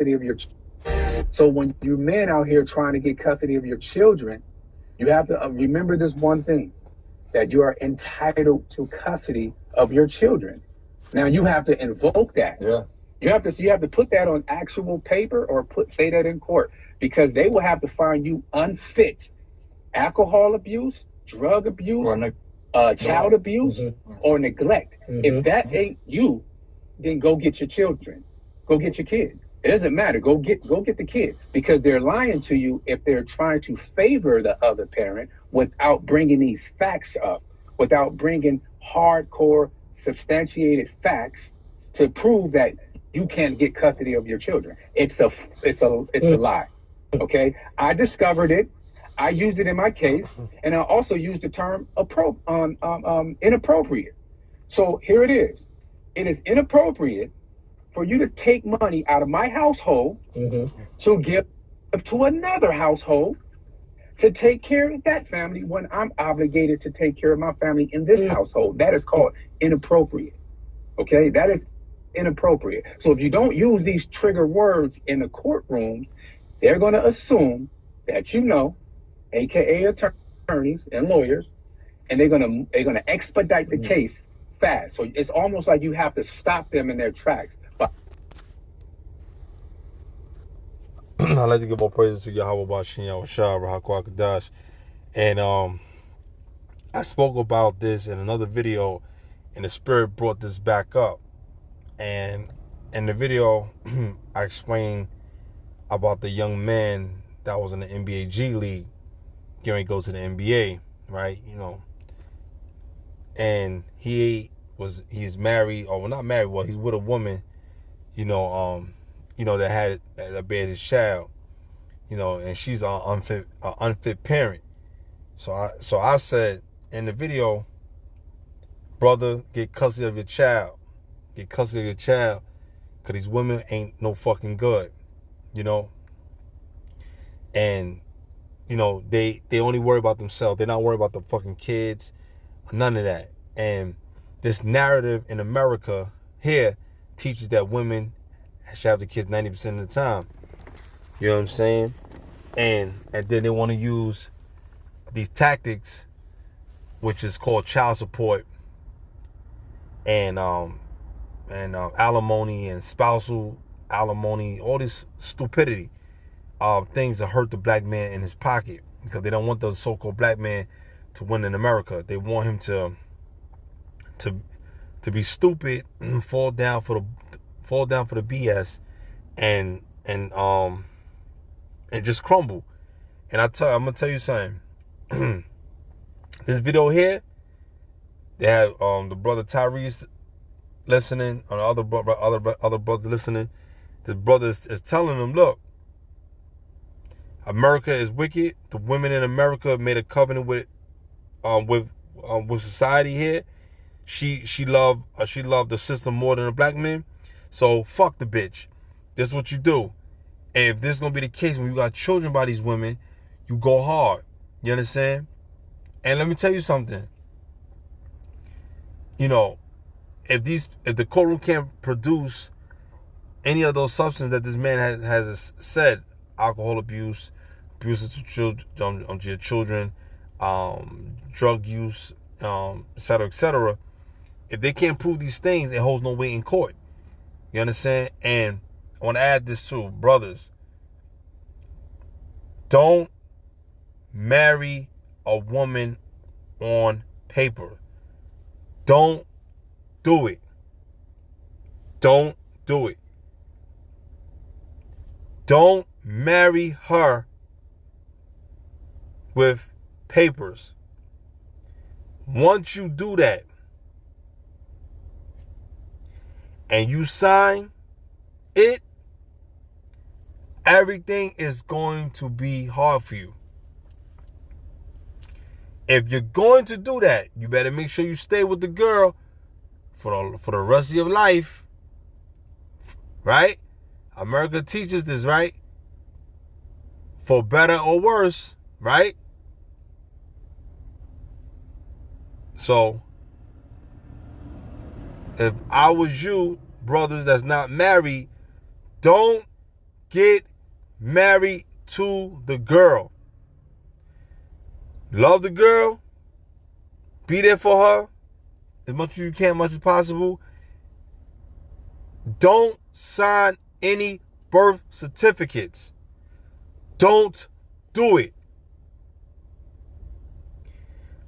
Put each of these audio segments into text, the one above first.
of your. So when you men out here trying to get custody of your children, you have to remember this one thing, that you are entitled to custody of your children. Now you have to invoke that. Yeah. You have to put that on actual paper or say that in court, because they will have to find you unfit. Alcohol abuse, drug abuse, child abuse, or neglect. If that ain't you, then go get your children. Go get your kid. It doesn't matter. Go get the kid, because they're lying to you if they're trying to favor the other parent without bringing these facts up, without bringing hardcore substantiated facts to prove that you can't get custody of your children. It's a lie. Okay, I discovered it. I used it in my case, and I also used the term inappropriate. So here it is. It is inappropriate for you to take money out of my household to give to another household to take care of that family when I'm obligated to take care of my family in this household. That is called inappropriate. Okay, that is inappropriate. So if you don't use these trigger words in the courtrooms, they're going to assume that you know, aka attorneys and lawyers, and they're going to expedite the case fast. So it's almost like you have to stop them in their tracks. But I'd like to give more praises to Yahweh Bashin Yahushua Rahakwakadash. And I spoke about this in another video, and the Spirit brought this back up. And in the video, I explained about the young man that was in the NBA G League, getting ready to go to the NBA, right? You know, and he's married, or not married, well, he's with a woman, that bear his child, and she's an unfit parent. So I said in the video, brother, get custody of your child. Get custody of your child, because these women ain't no fucking good, And, they only worry about themselves. They're not worried about the fucking kids, none of that. And this narrative in America here teaches that women should have the kids 90% of the time. You know what I'm saying? And then they want to use these tactics, which is called child support and alimony and spousal alimony, all this stupidity, things that hurt the black man in his pocket, because they don't want the so-called black man to win in America. They want him to be stupid, fall down for the BS, and just crumble. And I'm gonna tell you something. This video here, they had the brother Tyrese listening, or other brothers listening. The brother is telling them, look, America is wicked. The women in America made a covenant with society here. She loved the system more than the black men. So fuck the bitch. This is what you do. And if this is gonna be the case when you got children by these women, you go hard. You understand? And let me tell you something. If the courtroom can't produce any of those substances that this man has said, alcohol abuse, abuse of children, drug use, etc., if they can't prove these things, it holds no weight in court. You understand? And I want to add this too, brothers. Don't marry a woman on paper. Don't do it. Don't do it. Don't marry her with papers. Once you do that and you sign it, everything is going to be hard for you. If you're going to do that, you better make sure you stay with the girl for the rest of your life. Right? America teaches this, right? For better or worse, right? So, if I was you, brothers that's not married, don't get married to the girl. Love the girl. Be there for her as much as you can, as much as possible. Don't sign any birth certificates. Don't do it.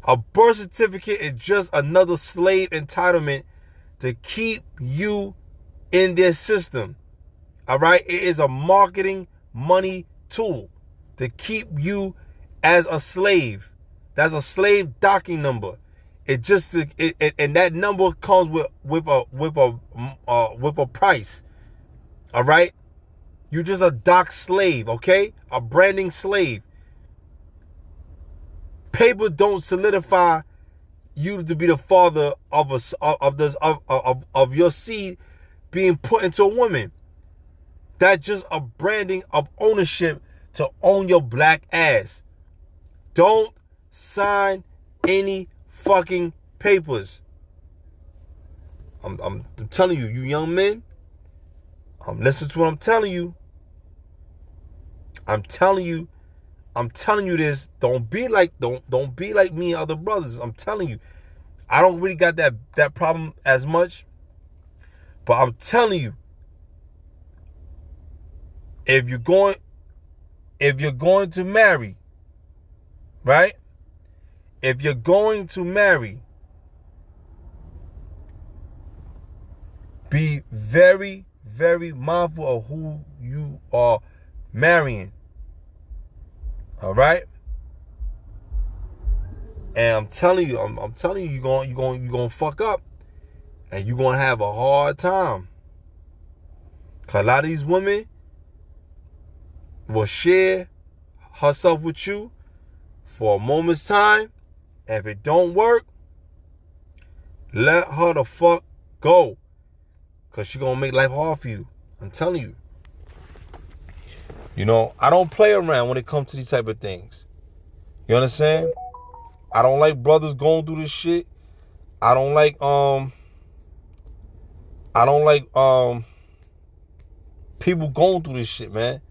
A birth certificate is just another slave entitlement to keep you in their system. All right? It is a marketing money tool to keep you as a slave. That's a slave docking number. It just and that number comes with a price. All right? You're just a dock slave, okay? A branding slave. Paper don't solidify you to be the father of your seed being put into a woman. That's just a branding of ownership to own your black ass. Don't sign any fucking papers. I'm telling you, you young men. Listen to what I'm telling you. I'm telling you this. Don't be like me and other brothers. I'm telling you. I don't really got that problem as much. But I'm telling you, if you're going to marry, right? If you're going to marry, be very, very mindful of who you are marrying. All right? And I'm telling you, you're going to fuck up, and you're going to have a hard time. Cause a lot of these women will share herself with you for a moment's time. And if it don't work, let her the fuck go. Cause she gonna make life hard for you. I'm telling you. You know, I don't play around when it comes to these type of things. You understand? I don't like brothers going through this shit. I don't like people going through this shit, man.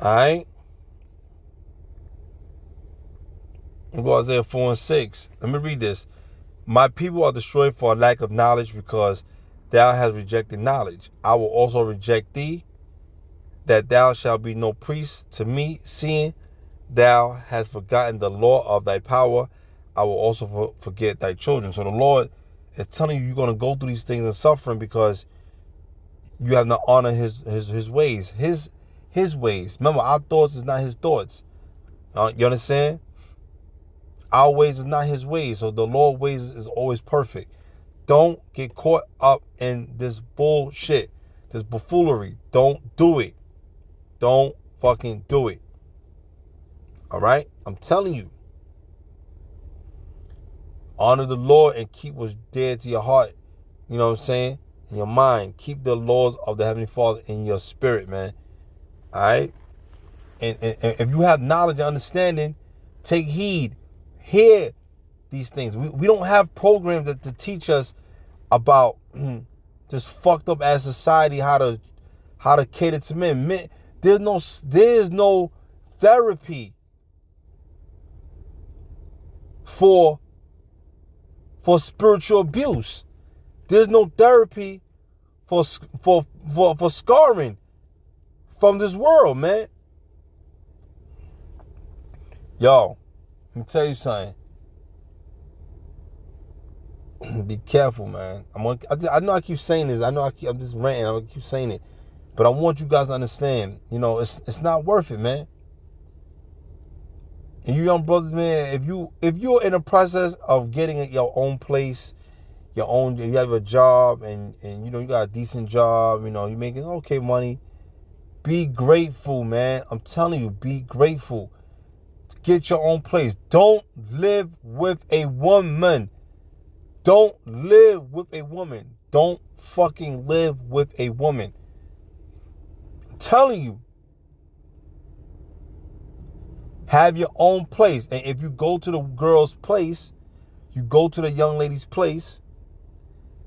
Alright? We'll go Isaiah 4:6. Let me read this. My people are destroyed for a lack of knowledge, because thou hast rejected knowledge. I will also reject thee, that thou shalt be no priest to me, seeing thou hast forgotten the law of thy power. I will also forget thy children. So the Lord is telling you, you're going to go through these things and suffering because you have not honored his ways. His ways. Remember, our thoughts is not his thoughts. You understand? Our ways is not his ways. So the Lord's ways is always perfect. Don't get caught up in this bullshit, this buffoonery. Don't do it. Don't fucking do it. All right? I'm telling you. Honor the Lord and keep what's dear to your heart. You know what I'm saying? In your mind. Keep the laws of the Heavenly Father in your spirit, man. All right? And if you have knowledge and understanding, take heed. Hear these things. We don't have programs to teach us about this fucked up ass society, how to cater to men. There's no therapy for spiritual abuse. There's no therapy for scarring from this world, man. Yo, let me tell you something. Be careful, man. I know I keep saying this. I know I'm just ranting. I keep saying it, but I want you guys to understand. You know, it's not worth it, man. And you young brothers, man, if you're in the process of getting your own place, you have a job, and you know you got a decent job, you know you're making okay money, be grateful, man. I'm telling you, be grateful. Get your own place. Don't live with a woman. Don't live with a woman. Don't fucking live with a woman. I'm telling you. Have your own place. And if you go to the girl's place, you go to the young lady's place,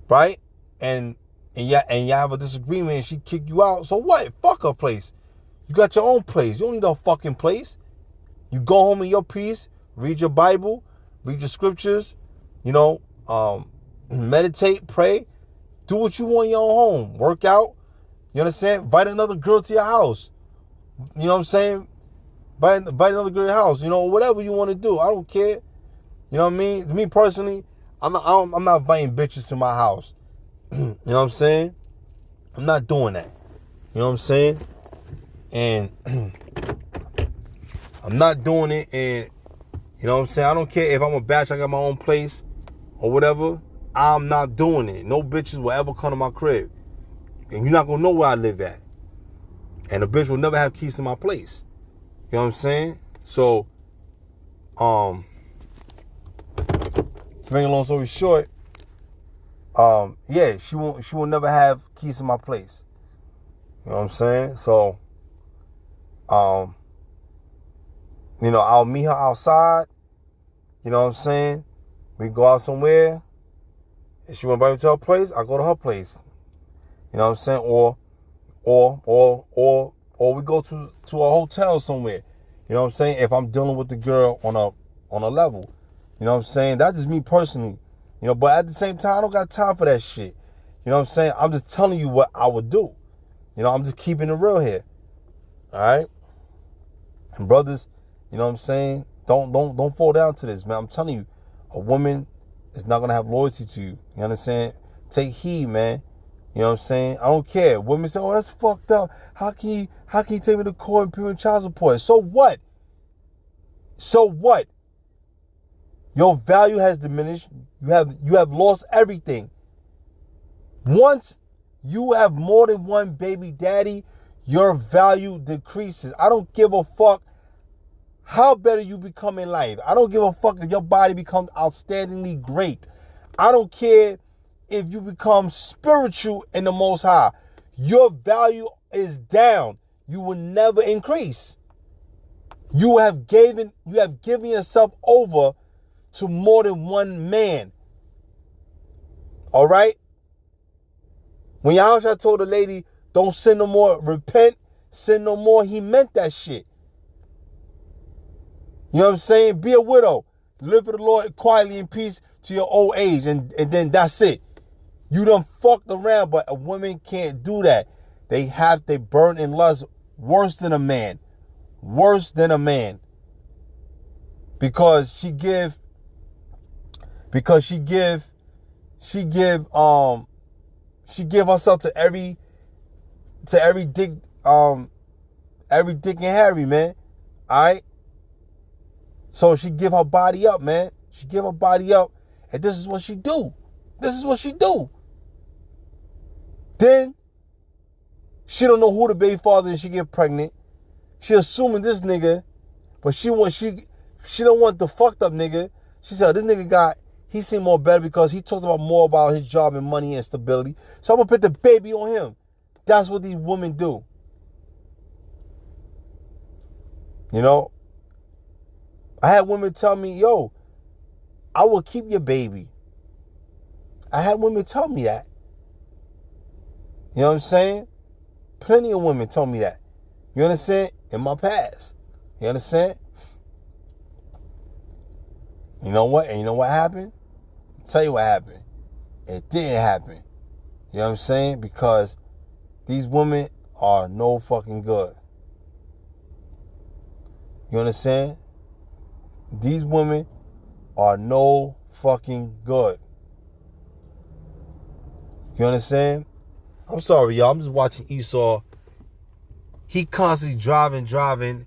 right? And and you have a disagreement and she kick you out, so what? Fuck her place. You got your own place. You don't need no fucking place. You go home in your peace, read your Bible, read your scriptures, meditate, pray, do what you want in your own home, work out, you understand? Invite another girl to your house. You know what I'm saying? Invite another girl to your house, whatever you want to do. I don't care. You know what I mean? Me personally, I'm not inviting bitches to my house. You know what I'm saying? I'm not doing that. You know what I'm saying? And I'm not doing it, and you know what I'm saying? I don't care if I'm a bachelor, I got my own place or whatever. I'm not doing it. No bitches will ever come to my crib. And you're not going to know where I live at. And a bitch will never have keys to my place. You know what I'm saying? So, to make a long story short, yeah, she will never have keys to my place. You know what I'm saying? So, I'll meet her outside. You know what I'm saying? We go out somewhere. If she want to invite me to her place, I go to her place. You know what I'm saying? Or we go to a hotel somewhere. You know what I'm saying? If I'm dealing with the girl on a level. You know what I'm saying? That's just me personally. But at the same time, I don't got time for that shit. You know what I'm saying? I'm just telling you what I would do. I'm just keeping it real here. All right? And brothers, you know what I'm saying? Don't fall down to this, man. I'm telling you, a woman is not gonna have loyalty to you. You understand? Take heed, man. You know what I'm saying? I don't care. Women say, "Oh, that's fucked up. How can you take me to court and pay me child support?" So what? So what? Your value has diminished. You have lost everything. Once you have more than one baby daddy, your value decreases. I don't give a fuck how better you become in life. I don't give a fuck if your body becomes outstandingly great. I don't care if you become spiritual in the Most High. Your value is down. You will never increase. You have given yourself over to more than one man. All right? When Yahusha told the lady, don't sin no more, repent, sin no more, he meant that shit. You know what I'm saying? Be a widow. Live for the Lord quietly in peace to your old age, and then that's it. You done fucked around, but a woman can't do that. They burn in lust worse than a man. Worse than a man. Because she give herself to every dick and Harry, man. Alright? So she give her body up, man. She give her body up, and this is what she do. Then she don't know who the baby father is. She get pregnant. She assuming this nigga, but she don't want the fucked up nigga. She said this nigga he seemed more better because he talked more about his job and money and stability. So I'm gonna put the baby on him. That's what these women do. I had women tell me, yo, I will keep your baby. I had women tell me that. You know what I'm saying? Plenty of women told me that. You understand? In my past. You understand? You know what? And you know what happened? I'll tell you what happened. It didn't happen. You know what I'm saying? Because these women are no fucking good. You understand? These women are no fucking good. You understand? I'm sorry, y'all. I'm just watching Esau. He constantly driving. And,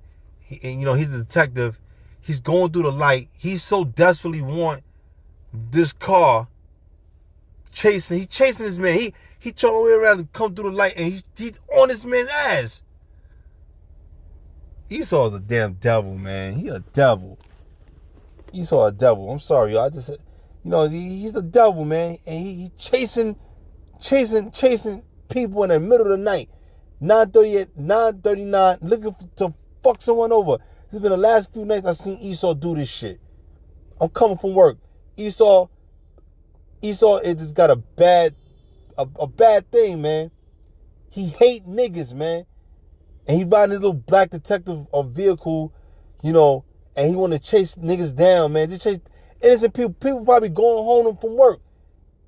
he's a detective. He's going through the light. He so desperately want this car. He's chasing this man. He turned all the way around to come through the light, and he's on this man's ass. Esau's a damn devil, man. He a devil. Esau a devil. I'm sorry, y'all. He's the devil, man. And he chasing people in the middle of the night. 9:38, 9:39, looking to fuck someone over. This has been the last few nights I've seen Esau do this shit. I'm coming from work. Esau just got a bad a bad thing, man. He hate niggas, man. And he riding his little black detective vehicle, you know, and he want to chase niggas down, man. Just chase innocent people. People probably going home from work.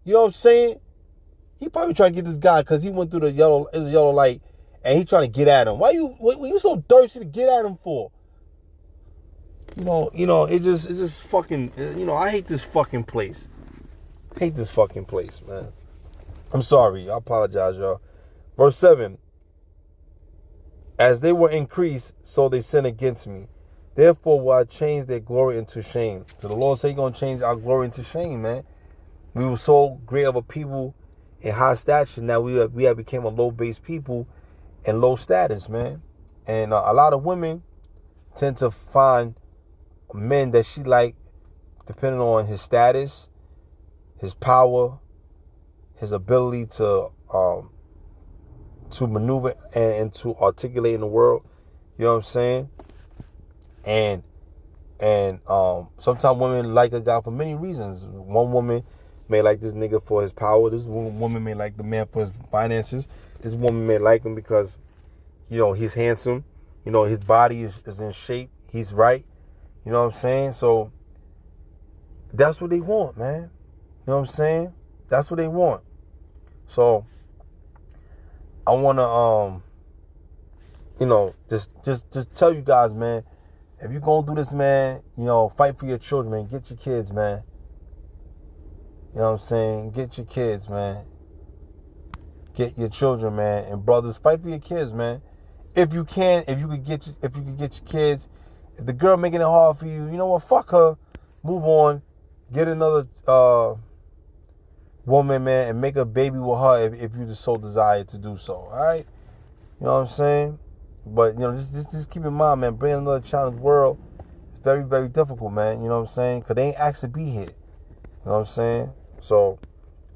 You know what I'm saying? He probably trying to get this guy because he went through the yellow light and he trying to get at him. Why you so thirsty to get at him for? You know, it just fucking, I hate this fucking place. Hate this fucking place, man. I'm sorry. I apologize, y'all. Verse 7. As they were increased, so they sinned against me. Therefore will I change their glory into shame. So the Lord said he's going to change our glory into shame, man. We were so great of a people in high stature. Now we have became a low-based people and low status, man. And a lot of women tend to find men that she like depending on his status, his power, his ability to maneuver and to articulate in the world. You know what I'm saying? And sometimes women like a guy for many reasons. One woman may like this nigga for his power. This woman may like the man for his finances. This woman may like him because, he's handsome. His body is in shape. He's right. You know what I'm saying? So that's what they want, man. You know what I'm saying? That's what they want. So I want to, just tell you guys, man, if you're going to do this, man, fight for your children, man. Get your kids, man. You know what I'm saying? Get your kids, man. Get your children, man. And brothers, fight for your kids, man. If you could get your kids. If the girl making it hard for you, you know what? Fuck her. Move on. Get another woman, man, and make a baby with her if you just so desire to do so. All right? You know what I'm saying? But, just keep in mind, man, bringing another child in the world is very, very difficult, man. You know what I'm saying? Because they ain't asked to be here. You know what I'm saying? So,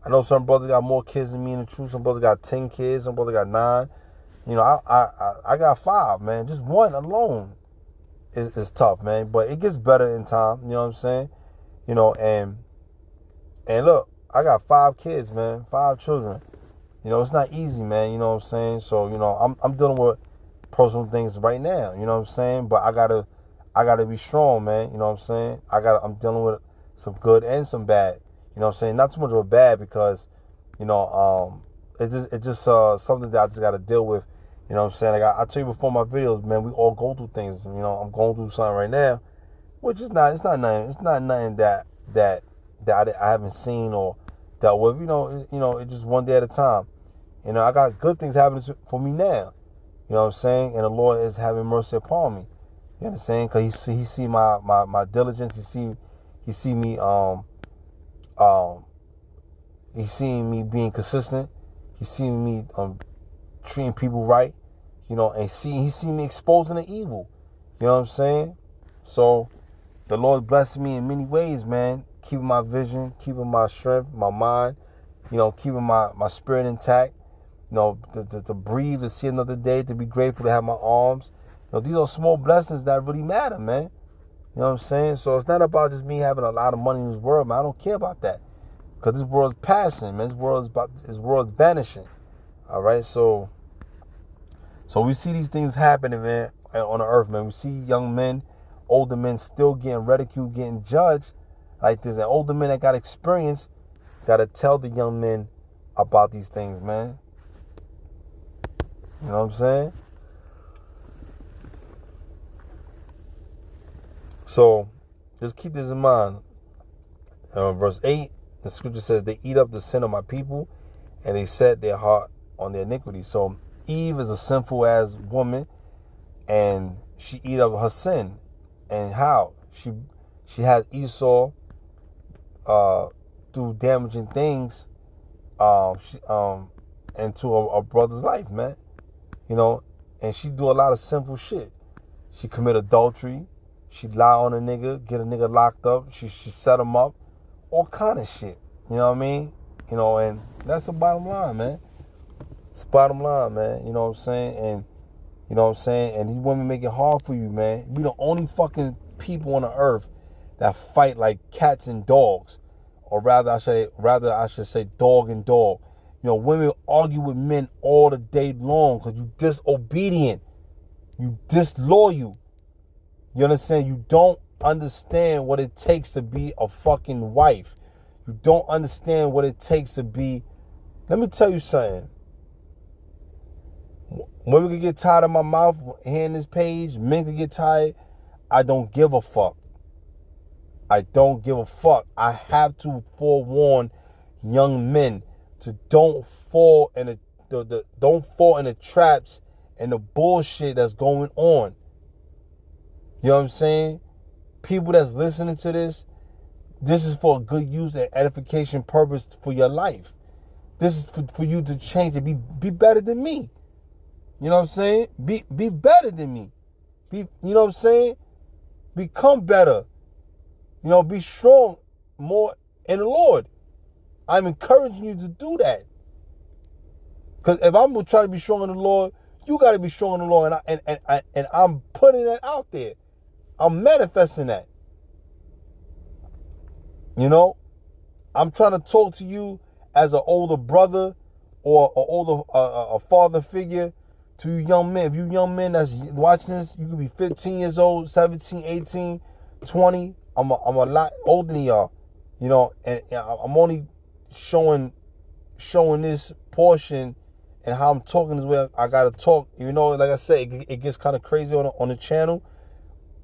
I know some brothers got more kids than me in the truth. Some brothers got 10 kids. Some brothers got 9. I got 5, man. Just one alone is tough, man. But it gets better in time. You know what I'm saying? And look, I got 5 kids, man. 5 children. It's not easy, man. You know what I'm saying? So, I'm dealing with personal things right now. You know what I'm saying? But I gotta be strong, man. You know what I'm saying? I'm dealing with some good and some bad. You know what I'm saying? Not too much of a bad because, it's just something that I just gotta deal with. You know what I'm saying? Like I tell you before my videos, man, we all go through things. I'm going through something right now, which is not nothing that I haven't seen or dealt with. It's just one day at a time. I got good things happening for me now. You know what I'm saying? And the Lord is having mercy upon me. You understand? Because he see my diligence. He see me he's seeing me being consistent. He's seeing me treating people right. And he see me exposing the evil. You know what I'm saying? So the Lord blessed me in many ways, man. Keeping my vision, keeping my strength, my mind, keeping my spirit intact. To breathe, to see another day, to be grateful to have my arms. These are small blessings that really matter, man. You know what I'm saying? So it's not about just me having a lot of money in this world, man. I don't care about that. Because this world's passing, man. This world's vanishing. All right? So we see these things happening, man, on the earth, man. We see young men, older men still getting ridiculed, getting judged like this. And older men that got experience got to tell the young men about these things, man. You know what I'm saying? So, just keep this in mind. Verse 8, the scripture says, they eat up the sin of my people, and they set their heart on their iniquity. So, Eve is a sinful-ass woman, and she eat up her sin. And how? She has Esau do damaging things into a brother's life, man. And she do a lot of sinful shit. She commit adultery. She lie on a nigga, get a nigga locked up. She set him up. All kind of shit. You know what I mean? And that's the bottom line, man. It's the bottom line, man. You know what I'm saying? And, you know what I'm saying? And these women make it hard for you, man. We the only fucking people on the earth that fight like cats and dogs. Or rather I should say dog and dog. You know, women argue with men all the day long because you disobedient. You disloyal. You understand? You don't understand what it takes to be a fucking wife. You don't understand what it takes to be. Let me tell you something. Women can get tired of my mouth hearing this page. Men can get tired. I don't give a fuck. I don't give a fuck. I have to forewarn young men to don't fall in the traps and the bullshit that's going on. You know what I'm saying? People that's listening to this is for a good use and edification purpose for your life. This is for you to change and be better than me. You know what I'm saying? Be better than me. You know what I'm saying? Become better. You know, be strong more in the Lord. I'm encouraging you to do that. Because if I'm going to try to be strong in the Lord, you got to be strong in the Lord. And I'm putting that out there. I'm manifesting that. You know, I'm trying to talk to you as an older brother or a father figure to you young men. If you young men that's watching this, you could be 15 years old, 17, 18, 20. I'm a lot older than y'all. You know, and I'm only showing this portion and how I'm talking is where I gotta talk. You know, like I said, it gets kind of crazy on the channel,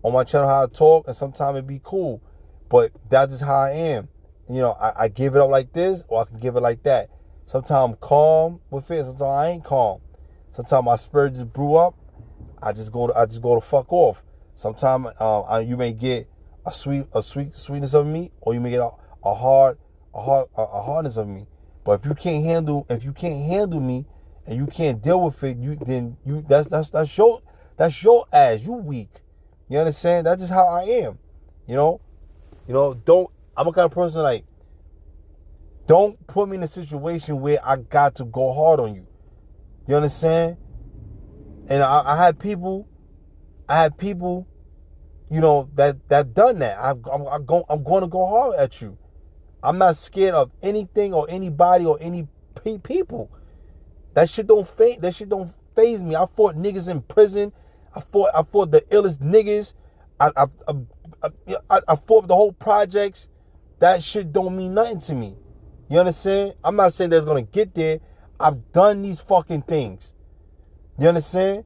on my channel how I talk, and sometimes it be cool, but that's just how I am. You know, I give it up like this, or I can give it like that. Sometimes I'm calm with it, sometimes I ain't calm. Sometimes my spirit just brew up. I just go to fuck off. Sometimes you may get a sweetness of me, or you may get a hardness of me. But if you can't handle me, and you can't deal with it, that's your ass. You weak. You understand? That's just how I am. You know, I'm a kind of person like, don't put me in a situation where I got to go hard on you. You understand? And I had people, you know, that done that. I'm going to go hard at you. I'm not scared of anything or anybody or any people. That shit don't faze me. I fought niggas in prison. I fought the illest niggas. I fought the whole projects. That shit don't mean nothing to me. You understand? I'm not saying that's gonna get there. I've done these fucking things. You understand?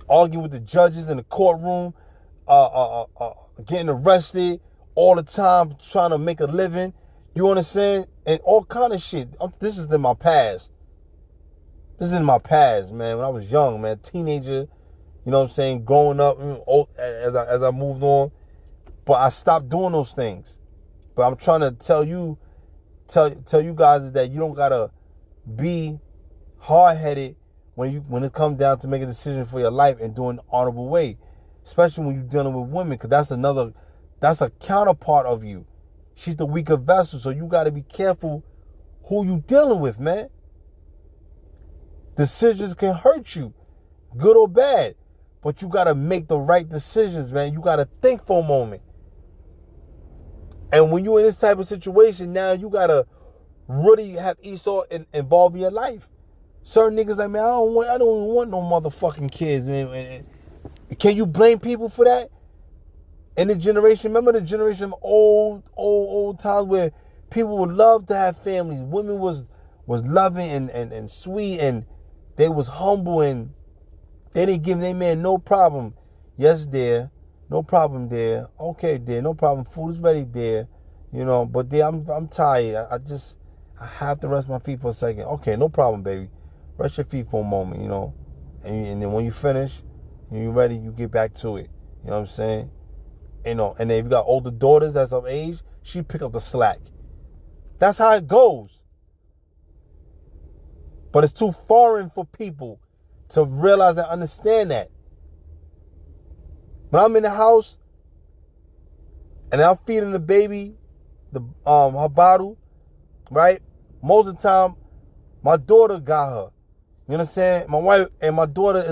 Arguing with the judges in the courtroom, getting arrested all the time, trying to make a living. You understand? And all kind of shit. This is in my past. This is in my past, man. When I was young, man, teenager. You know what I'm saying? Growing up, as I moved on, but I stopped doing those things. But I'm trying to tell you guys is that you don't gotta be hard-headed when it comes down to making a decision for your life and doing an honorable way, especially when you're dealing with women, because that's a counterpart of you. She's the weaker vessel, so you got to be careful who you dealing with, man. Decisions can hurt you, good or bad, but you got to make the right decisions, man. You got to think for a moment. And when you're in this type of situation, now you got to really have Esau involved in your life. Certain niggas like, man, I don't even want no motherfucking kids, man. Can you blame people for that? In the generation, remember the generation of old times where people would love to have families. Women was loving and sweet, and they was humble, and they didn't give their man no problem. Yes, dear. No problem, dear. Okay, dear. No problem. Food is ready, dear. You know, but dear, I'm tired. I have to rest my feet for a second. Okay, no problem, baby. Rest your feet for a moment, you know. And then when you finish and you're ready, you get back to it. You know what I'm saying? You know, and then if you got older daughters that's of age, she pick up the slack. That's how it goes. But it's too foreign for people to realize and understand that. When I'm in the house and I'm feeding the baby her bottle, right? Most of the time, my daughter got her. You know what I'm saying? My wife and my daughter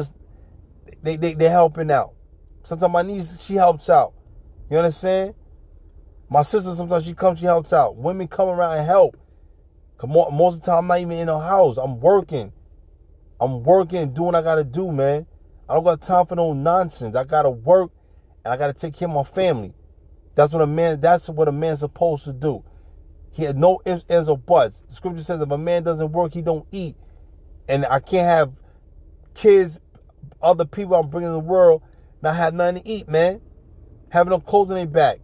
they're helping out. Sometimes my niece, she helps out. You understand? My sister, sometimes she helps out. Women come around and help. Come on, most of the time I'm not even in the house. I'm working. I'm working, doing what I gotta do, man. I don't got time for no nonsense. I gotta work and I gotta take care of my family. That's what a man's supposed to do. He had no ifs, ands, or buts. The scripture says if a man doesn't work, he don't eat. And I can't have kids, other people I'm bringing in the world, not have nothing to eat, man. Having no clothes on their back.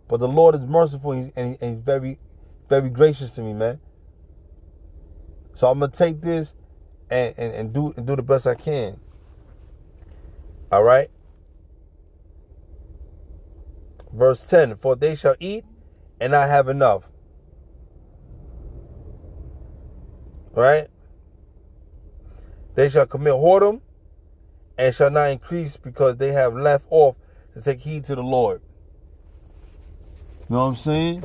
But the Lord is merciful and he's very, very gracious to me, man. So I'm going to take this and do the best I can. All right? Verse 10, for they shall eat and not have enough. Right? They shall commit whoredom and shall not increase because they have left off to take heed to the Lord. You know what I'm saying?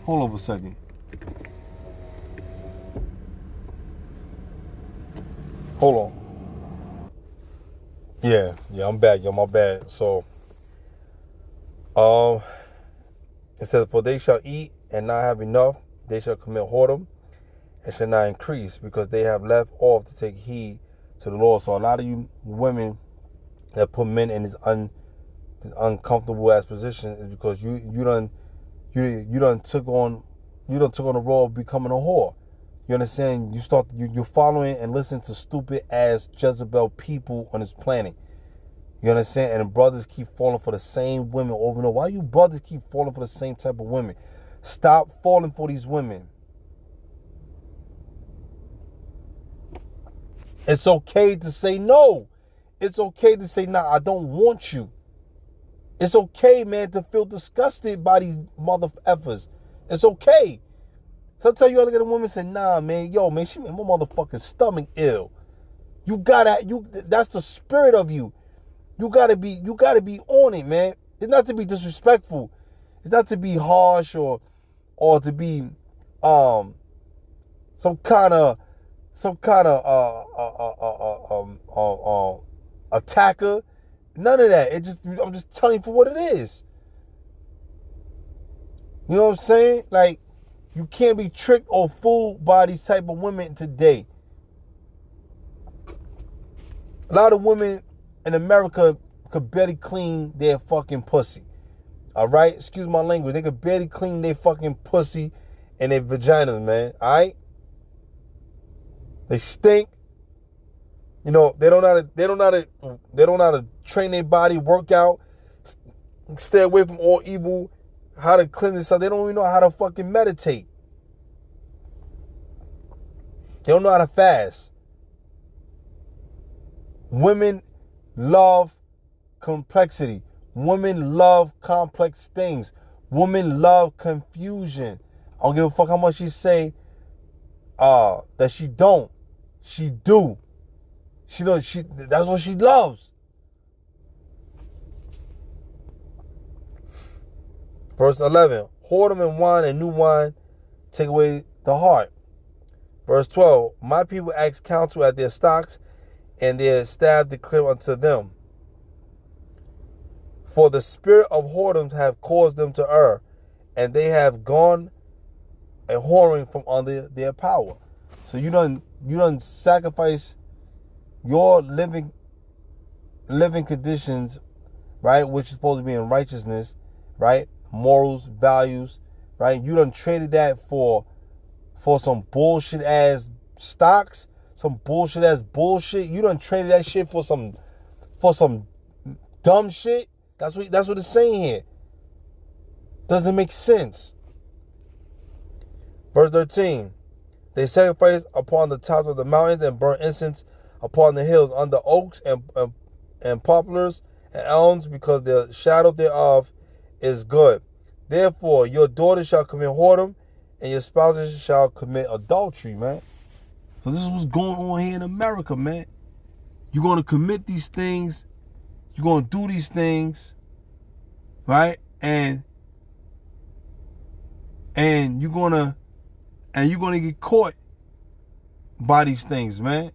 Hold on for a second. Hold on. Yeah, I'm back, yo, my bad. So, it says, for they shall eat and not have enough, they shall commit whoredom and shall not increase because they have left off to take heed to the Lord. So a lot of you women that put men in this uncomfortable ass position is because you done took on the role of becoming a whore. You understand? You're following and listening to stupid ass Jezebel people on this planet. You understand? And the brothers keep falling for the same women over and over. Why you brothers keep falling for the same type of women? Stop falling for these women. It's okay to say no. It's okay to say, nah, I don't want you. It's okay, man, to feel disgusted by these mother effers. It's okay. Sometimes you gotta get a woman and say, nah, man, yo, man, she made my motherfucking stomach ill. That's the spirit of you. You gotta be on it, man. It's not to be disrespectful. It's not to be harsh or to be some kind of attacker. None of that. I'm just telling you for what it is. You know what I'm saying? Like, you can't be tricked or fooled by these type of women today. A lot of women in America could barely clean their fucking pussy. All right? Excuse my language. They could barely clean their fucking pussy and their vaginas, man. All right? They stink. You know, they don't know how to train their body, work out, stay away from all evil, how to cleanse themselves. They don't even know how to fucking meditate. They don't know how to fast. Women love complexity. Women love complex things. Women love confusion. I don't give a fuck how much she say that she don't. She do. That's what she loves. Verse 11. Whoredom and wine and new wine take away the heart. Verse 12. My people ask counsel at their stocks, and their staff declare unto them. For the spirit of whoredom have caused them to err, and they have gone a whoring from under their power. So you done sacrifice your living conditions, right, which is supposed to be in righteousness, right, morals, values, right. You done traded that for some bullshit ass stocks, some bullshit ass bullshit. You done traded that shit for some dumb shit. That's what it's saying here. Doesn't make sense. Verse 13. They sacrifice upon the tops of the mountains and burn incense upon the hills under oaks and poplars and elms, because the shadow thereof is good. Therefore, your daughters shall commit whoredom, and your spouses shall commit adultery, man. So this is what's going on here in America, man. You're going to commit these things. You're going to do these things, right? And you're going to get caught by these things, man.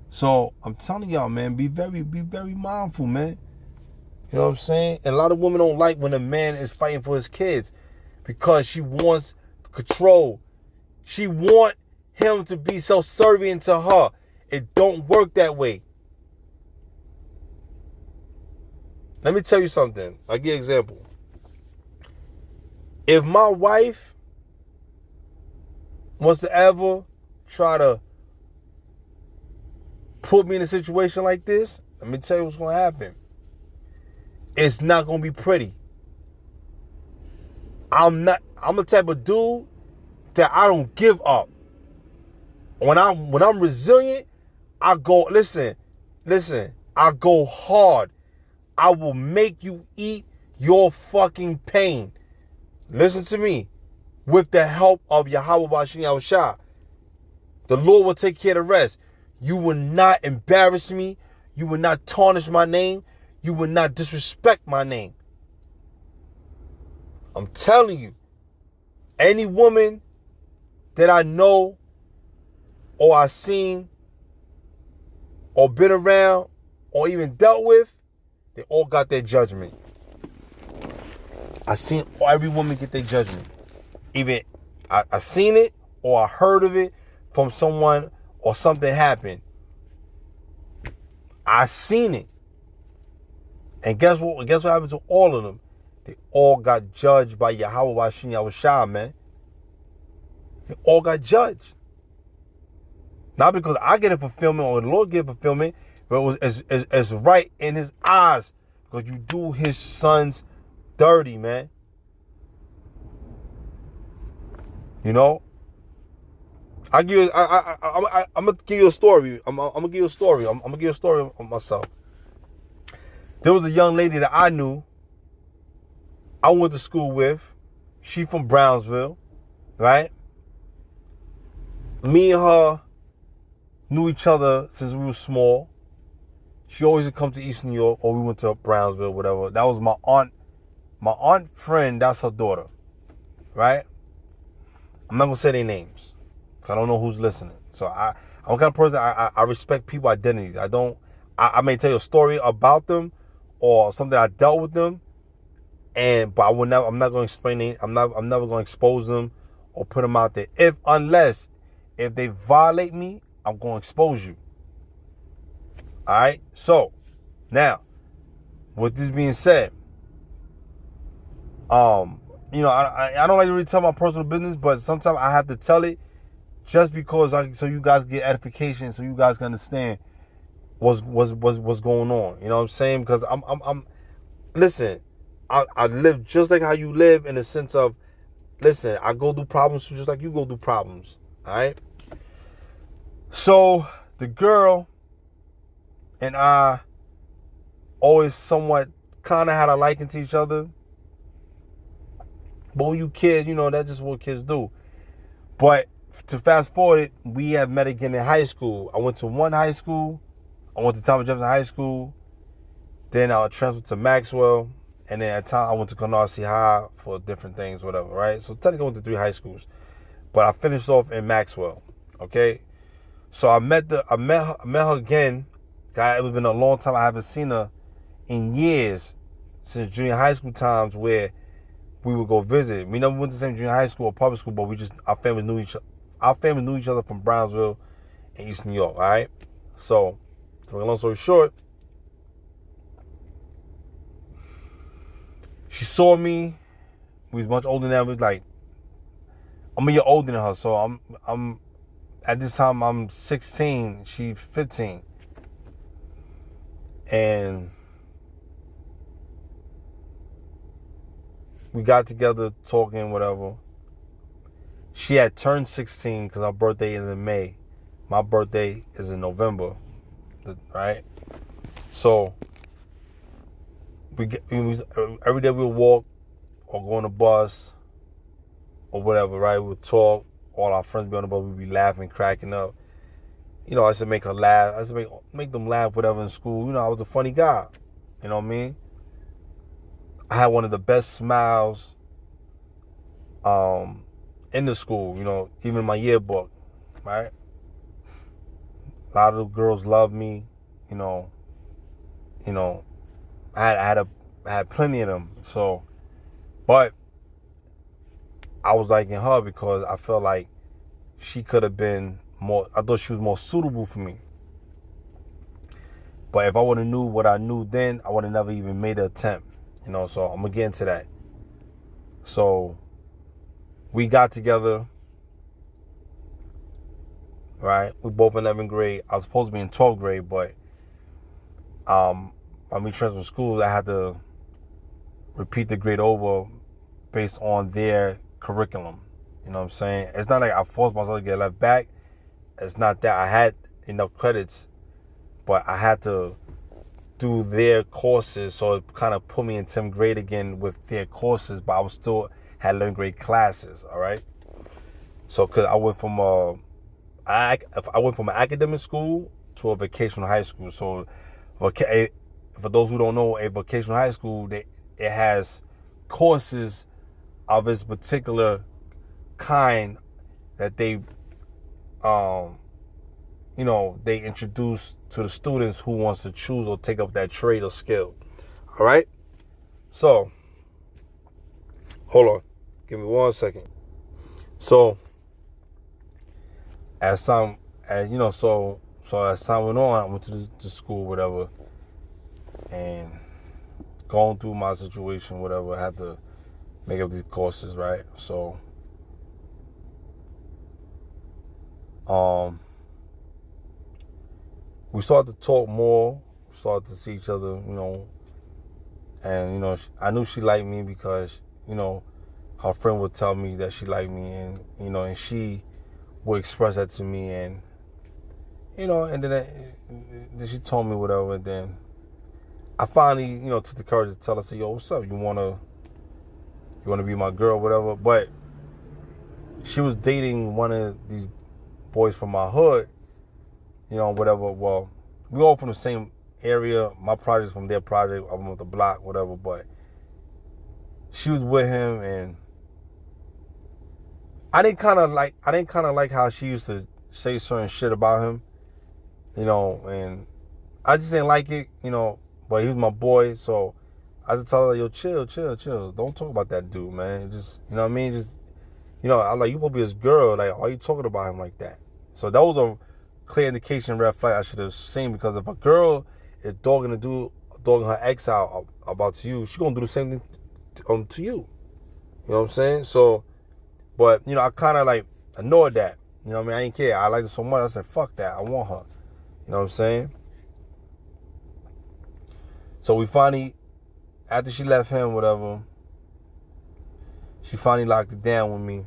So I'm telling y'all, man, be very mindful, man. You know what I'm saying? And a lot of women don't like when a man is fighting for his kids. because she wants control. She want him to be subservient to her. It don't work that way. Let me tell you something. I'll give you an example. If my wife wants to ever try to put me in a situation like this, let me tell you what's going to happen. It's not going to be pretty. I'm the type of dude that I don't give up. When I'm resilient, I go, listen, I go hard. I will make you eat your fucking pain. Listen to me. With the help of Yahweh Bashim Yahushua, the Lord will take care of the rest. You will not embarrass me. You will not tarnish my name. You will not disrespect my name. I'm telling you, any woman that I know or I've seen or been around or even dealt with, they all got their judgment. I seen every woman get their judgment. Even I seen it or I heard of it from someone or something happened. I seen it. And guess what? Guess what happened to all of them? They all got judged by Yahweh Bashim Yahushua, man. They all got judged. Not because I get a fulfillment or the Lord get a fulfillment, but it was as right in his eyes. Because you do his sons dirty, man. You know? I'm gonna give you a story. I'm gonna give you a story. I'm gonna give you a story of myself. There was a young lady that I knew. I went to school with. She from Brownsville, right? Me and her knew each other since we were small. She always would come to East New York, or we went to Brownsville, whatever. That was my aunt. My aunt friend, that's her daughter, right? I'm not gonna say their names, because I don't know who's listening. So I'm the kind of person, I respect people's identities. I may tell you a story about them or something I dealt with them, but I'm not going to explain it. I'm never going to expose them or put them out there. Unless they violate me, I'm going to expose you. All right. So now, with this being said, you know, I don't like to really tell my personal business, but sometimes I have to tell it just because so you guys get edification, so you guys can understand what's going on. You know what I'm saying? Because listen, I live just like how you live, in the sense of, listen, I go through problems just like you go through problems. All right. So the girl and I always somewhat kind of had a liking to each other. But when you kids, you know, that's just what kids do. But to fast forward, we have met again in high school. I went to one high school. I went to Thomas Jefferson High School. Then I transferred to Maxwell. And then at time I went to Canarsie High for different things, whatever, right? So technically I went to 3 high schools. But I finished off in Maxwell, okay? So I met her again. God, it's been a long time. I haven't seen her in years, since junior high school times, where we would go visit. We never went to the same junior high school or public school, but our family knew each other from Brownsville and East New York, all right? So, to make a long story short, she saw me. We was much older than that. We was like, I'm a year older than her, so I'm at this time I'm 16, she's 15. And we got together talking, whatever. She had turned 16 because our birthday is in May. My birthday is in November, right? So every day we would walk or go on the bus or whatever, right? We would talk. All our friends be on the bus. We'd be laughing, cracking up. You know, I used to make her laugh. I used to make them laugh, whatever, in school. You know, I was a funny guy. You know what I mean? I had one of the best smiles in the school, you know, even in my yearbook, right? A lot of the girls loved me, you know. I had plenty of them. So, but I was liking her because I felt like she could have been more, I thought she was more suitable for me. But if I would have knew what I knew then, I would have never even made an attempt. You know, so I'm going to get into that. So we got together, right? We both in 11th grade. I was supposed to be in 12th grade, but when we transferred school, I had to repeat the grade over based on their curriculum. You know what I'm saying? It's not like I forced myself to get left back. It's not that. I had enough credits, but I had to do their courses, so it kind of put me in 10th grade again with their courses, but I was still had 11th grade classes, all right? So, because I went from an academic school to a vocational high school. So, for those who don't know, a vocational high school, it has courses of its particular kind that they they introduce to the students who wants to choose or take up that trade or skill. All right? So, hold on. Give me 1 second. So, as time went on, I went to school, whatever, and going through my situation, whatever, I had to make up these courses, right? So, we started to talk more, started to see each other, and, I knew she liked me because, her friend would tell me that she liked me, and, and she would express that to me, and, and then she told me whatever, and then I finally, took the courage to tell her, say, yo, what's up? You wanna be my girl, whatever, but she was dating one of these boys from my hood, whatever. Well, we all from the same area. My project's from their project. I'm on the block, whatever. But she was with him, and I didn't kind of like how she used to say certain shit about him, and I just didn't like it, But he was my boy, so I just tell her, yo, chill. Don't talk about that dude, man. Just, you know what I mean? Just, I'm like, you supposed to be his girl. Like, why are you talking about him like that? So that was a clear indication, red flag I should have seen, because if a girl is dogging her ex out about you, she gonna do the same thing to you. You know what I'm saying? So, but, I kind of like ignored that. You know what I mean? I didn't care. I liked her so much. I said, fuck that. I want her. You know what I'm saying? So we finally, after she left him, whatever, she finally locked it down with me.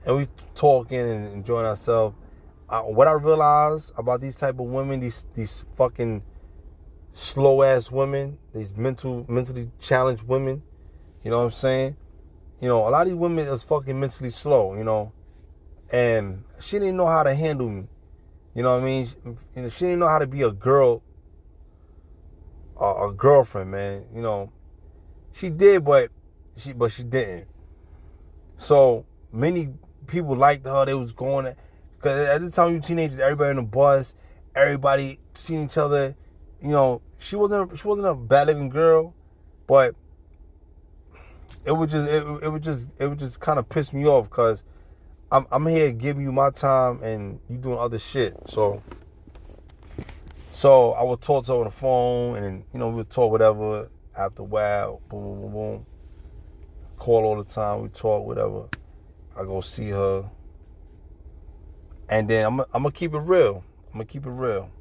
And we talking and enjoying ourselves. What I realized about these type of women, these fucking slow ass women, these mentally challenged women, you know what I'm saying? A lot of these women is fucking mentally slow, and she didn't know how to handle me. You know what I mean? She didn't know how to be a girl, a girlfriend, man. She did, but she didn't. So many people liked her. They was going, because at the time you teenagers, everybody in the bus, everybody seeing each other. She wasn't a bad looking girl, but it would just kind of piss me off, because I'm here giving you my time and you doing other shit. So I would talk to her on the phone, and we would talk whatever. After a while, boom, boom, boom. Call all the time. We talk, whatever. I go see her. And then I'm going to keep it real. I'm going to keep it real,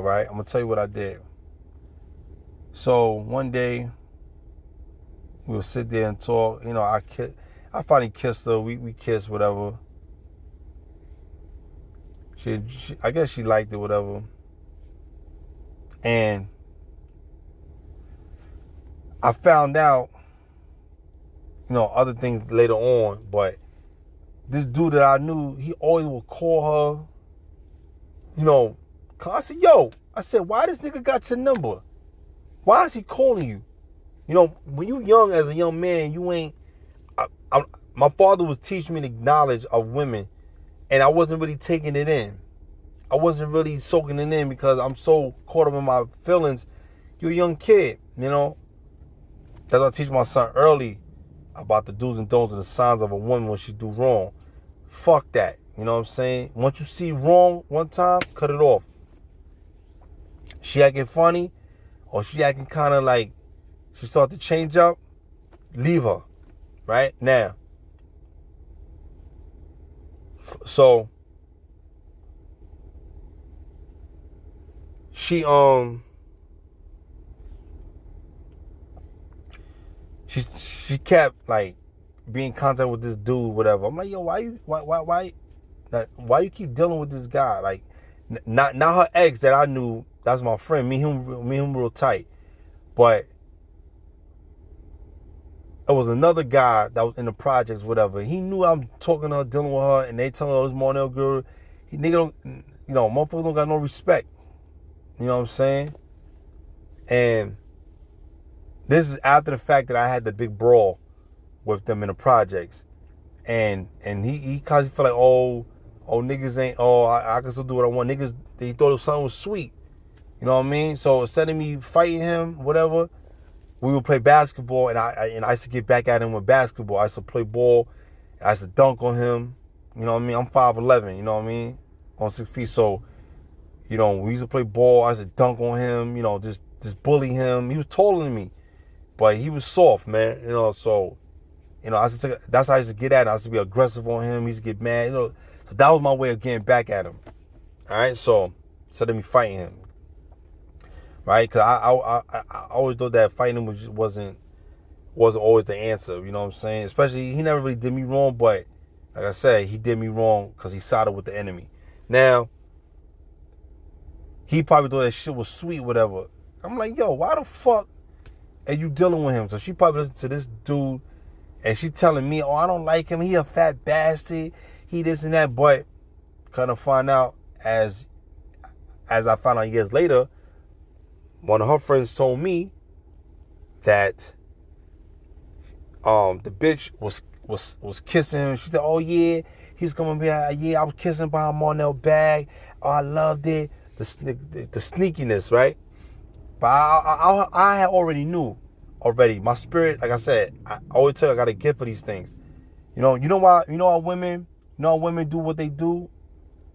right? I'm going to tell you what I did. So one day, we'll sit there and talk. I finally kissed her. We kissed, whatever. She I guess she liked it, whatever. And I found out, other things later on, but this dude that I knew, he always would call her, I said, why this nigga got your number? Why is he calling you? When you young, as a young man, you ain't, my father was teaching me the knowledge of women, and I wasn't really taking it in. I wasn't really soaking it in because I'm so caught up in my feelings. You're a young kid, That's why I teach my son early about the do's and don'ts and the signs of a woman when she do wrong. Fuck that. You know what I'm saying? Once you see wrong one time, cut it off. She acting funny, or she acting kind of like she start to change up, leave her. Right? Now. So she kept like being in contact with this dude, whatever. I'm like, yo, why you keep dealing with this guy? Like, not her ex that I knew. That's my friend. Me and him real tight. But it was another guy that was in the projects, whatever. He knew I'm talking to her, dealing with her, and they telling her, oh, this Marnell girl, nigga don't, you know, motherfuckers don't got no respect. You know what I'm saying? And this is after the fact that I had the big brawl with them in the projects. And he constantly felt like, oh, niggas ain't, I can still do what I want. Niggas, they thought something was sweet. You know what I mean? So instead of me fighting him, whatever, we would play basketball, and I used to get back at him with basketball. I used to play ball. I used to dunk on him. You know what I mean? I'm 5'11", you know what I mean? On 6 feet. So, you know, we used to play ball. I used to dunk on him, you know, just bully him. He was taller than me, but he was soft, man. You know, so, you know, that's how I used to get at him. I used to be aggressive on him. He used to get mad, you know. So that was my way of getting back at him. All right? So, instead of me fighting him. Right? Because I always thought that fighting him wasn't always the answer. You know what I'm saying? Especially, he never really did me wrong, but like I said, he did me wrong because he sided with the enemy. Now, he probably thought that shit was sweet, whatever. I'm like, yo, why the fuck are you dealing with him? So she probably listened to this dude, and she telling me, oh, I don't like him. He a fat bastard. He this and that. But kind of find out as I found out years later, one of her friends told me that the bitch was kissing him. She said, oh yeah, he's coming here. Yeah, I was kissing behind Marnell bag. Oh, I loved it. The sneakiness, right? But I had already knew already. My spirit, like I said, I always tell you I got a gift for these things. You know why women do what they do?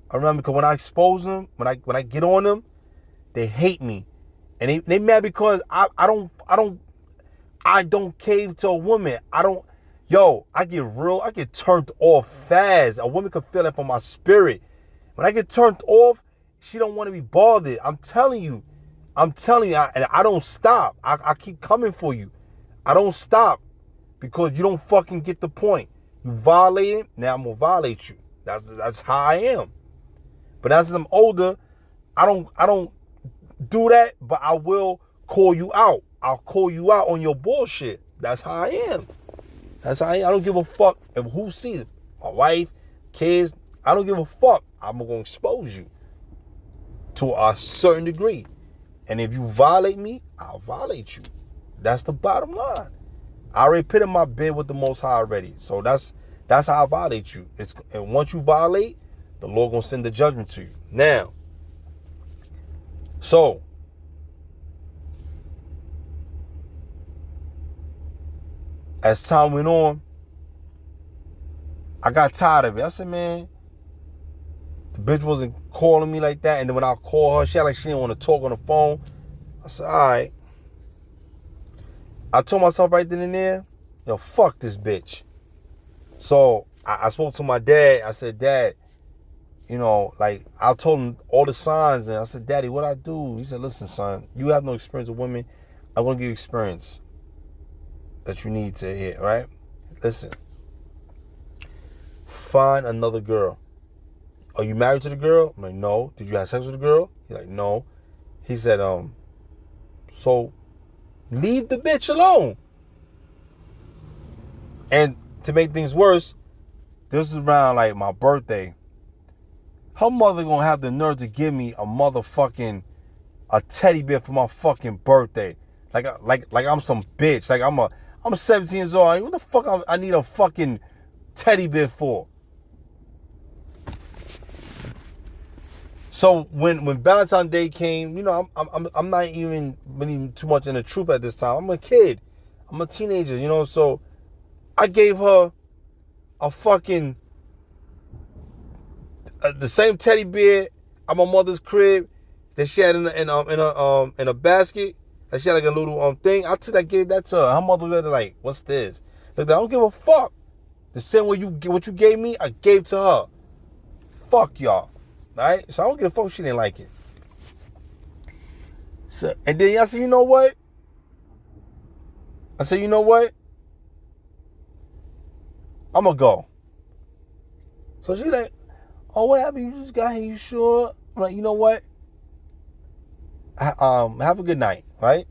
I remember because when I expose them, when I get on them, they hate me. And they mad because I don't cave to a woman. I get turned off fast. A woman can feel that from my spirit. When I get turned off, she don't want to be bothered. I'm telling you, and I don't stop. I keep coming for you. I don't stop because you don't fucking get the point. You violate it, now I'm gonna violate you. That's how I am. But as I'm older, I don't do that, but I will call you out. I'll call you out on your bullshit. That's how I am. That's how I am. I don't give a fuck if who sees it. My wife, kids, I don't give a fuck. I'm going to expose you to a certain degree. And if you violate me, I'll violate you. That's the bottom line. I already put in my bed with the Most High already. So that's how I violate you. And once you violate, the Lord going to send the judgment to you. Now, so, as time went on, I got tired of it. I said, man, the bitch wasn't calling me like that. And then when I call her, she didn't want to talk on the phone. I said, all right. I told myself right then and there, yo, fuck this bitch. So I spoke to my dad. I said, Dad, you know, like, I told him all the signs, and I said, Daddy, what I do? He said, listen, son, you have no experience with women. I'm going to give you experience that you need to hear, right? Listen. Find another girl. Are you married to the girl? I'm like, no. Did you have sex with the girl? He's like, no. He said, so leave the bitch alone. And to make things worse, this is around like my birthday. Her mother gonna have the nerve to give me a teddy bear for my fucking birthday. Like I'm some bitch. Like I'm 17 years old. What the fuck I need a fucking teddy bear for? So when Valentine's Day came, you know, I'm not even really too much in the truth at this time. I'm a kid. I'm a teenager, you know, so I gave her a fucking the same teddy bear at my mother's crib that she had in a basket. That she had like a little thing. I gave that to her. Her mother looked like, what's this? Look, I don't give a fuck. The same way what you gave me, I gave to her. Fuck y'all. Alright? So I don't give a fuck if she didn't like it. So, and then I said, you know what? I said, you know what? I'm gonna go. So she like, oh, what happened? You just got here, you sure? I'm like, you know what? Have a good night, right?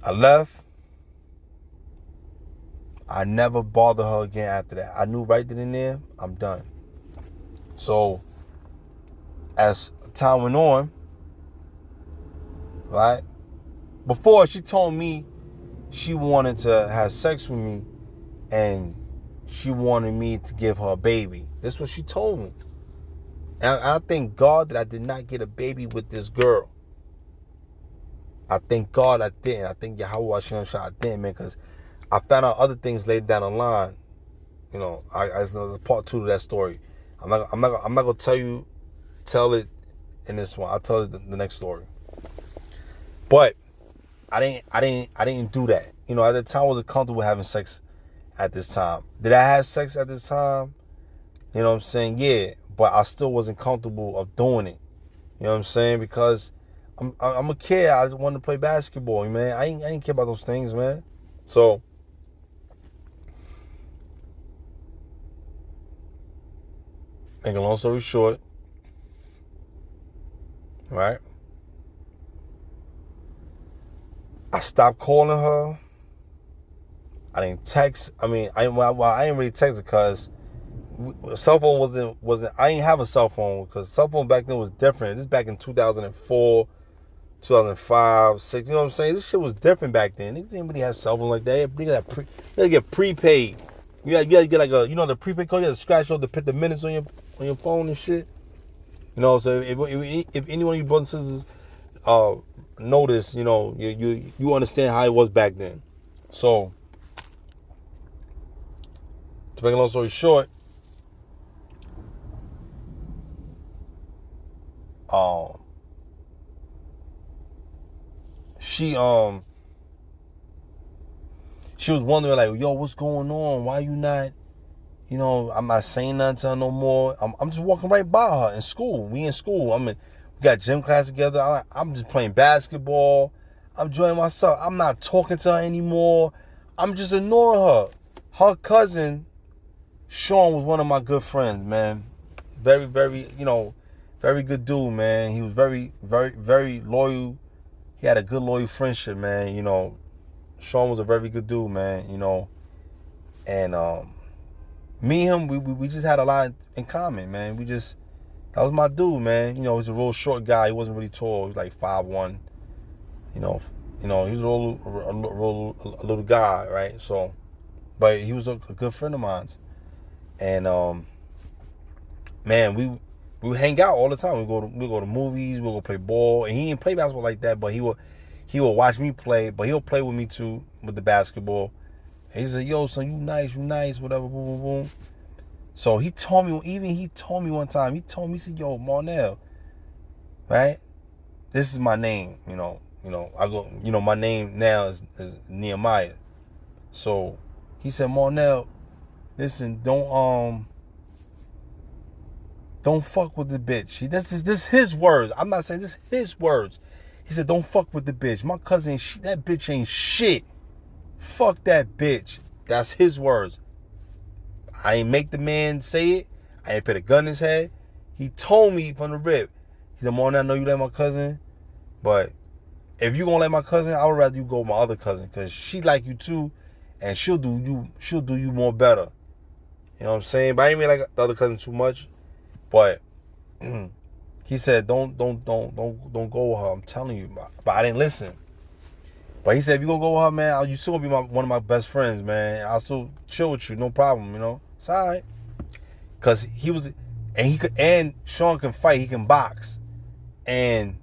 I left. I never bothered her again after that. I knew right then and there, I'm done. So, as time went on, right? Before, she told me she wanted to have sex with me and she wanted me to give her a baby. That's what she told me. And I thank God that I did not get a baby with this girl. I thank God I didn't. I think Yahweh Hashem I didn't, man, because I found out other things later down the line. You know, there's part 2 to that story. I'm not gonna tell it in this one. I'll tell it the next story. But I didn't do that. You know, at the time I wasn't comfortable having sex at this time. Did I have sex at this time? You know what I'm saying? Yeah, but I still wasn't comfortable of doing it. You know what I'm saying? Because I'm a kid. I just wanted to play basketball, man. I ain't care about those things, man. So make a long story short, right? I stopped calling her. I didn't text. I mean, I didn't really text her because cell phone wasn't. I didn't have a cell phone because cell phone back then was different. This back in 2004, 2005, 6. You know what I'm saying? This shit was different back then. They didn't really have cell phone like that. You gotta get prepaid. You gotta get like the prepaid code. You gotta scratch out to put the minutes on your phone and shit. You know, so if any one of you brothers and sisters notice, you know, you understand how it was back then. So, to make a long story short, she was wondering like, yo, what's going on? Why you not, you know, I'm not saying nothing to her no more. I'm just walking right by her in school. We in school. We got gym class together. I'm just playing basketball. I'm enjoying myself. I'm not talking to her anymore. I'm just ignoring her. Her cousin, Sean, was one of my good friends, man. Very, very, you know, very good dude, man. He was very, very, very loyal. He had a good, loyal friendship, man. You know, Sean was a very good dude, man. You know, and me and him, we just had a lot in common, man. That was my dude, man. You know, he's a real short guy. He wasn't really tall. He was like 5'1". You know, he was a little guy, right? So, but he was a good friend of mine. And man, we would hang out all the time. We go to movies. We go play ball. And he didn't play basketball like that, but he would watch me play. But he'll play with me too with the basketball. And he said, "Yo, son, you nice, whatever, boom, boom, boom." So he told me one time. He said, "Yo, Marnell, right? This is my name. You know, I go. You know, my name now is Nehemiah." So he said, "Marnell, listen, don't fuck with the bitch." This is his words. I'm not saying this. His words. He said, "Don't fuck with the bitch. My cousin, that bitch ain't shit. Fuck that bitch." That's his words. I ain't make the man say it. I ain't put a gun in his head. He told me from the rip. He said, "Marnell, I know you like my cousin, but if you gonna like my cousin, I would rather you go with my other cousin because she like you too, and she'll do you more better." You know what I'm saying? But I ain't really like the other cousin too much. But he said, don't go with her. I'm telling you. But I didn't listen. But he said, if you gonna go with her, man, you still gonna be one of my best friends, man. I'll still chill with you, no problem, you know. It's all right. Cause and Sean can fight, he can box. And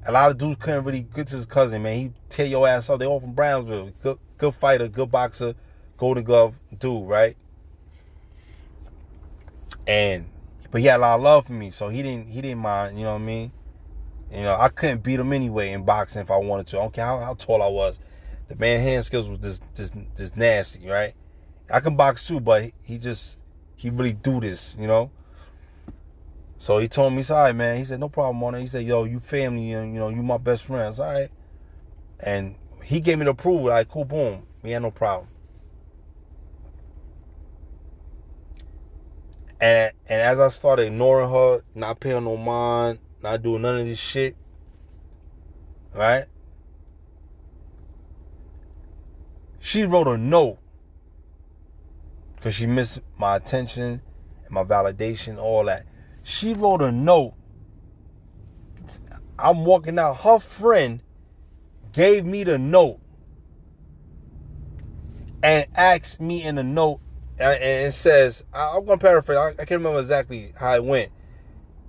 A lot of dudes couldn't really get to his cousin, man. He tear your ass up. They all from Brownsville. Good fighter, good boxer, Golden Glove dude, right? But he had a lot of love for me, so he didn't mind, you know what I mean? You know, I couldn't beat him anyway in boxing if I wanted to. I don't care how tall I was. The man hand skills was just nasty, right? I can box too, but he really do this, you know? So he told me, he said, all right, man. He said, no problem on it. He said, yo, you family, and, you know, you my best friends, all right? And he gave me the approval, like, cool, boom. We had no problem. And as I started ignoring her, not paying no mind, not doing none of this shit, right? She wrote a note because she missed my attention and my validation, all that. She wrote a note. I'm walking out. Her friend gave me the note and asked me in the note, and it says, I'm going to paraphrase. I can't remember exactly how it went.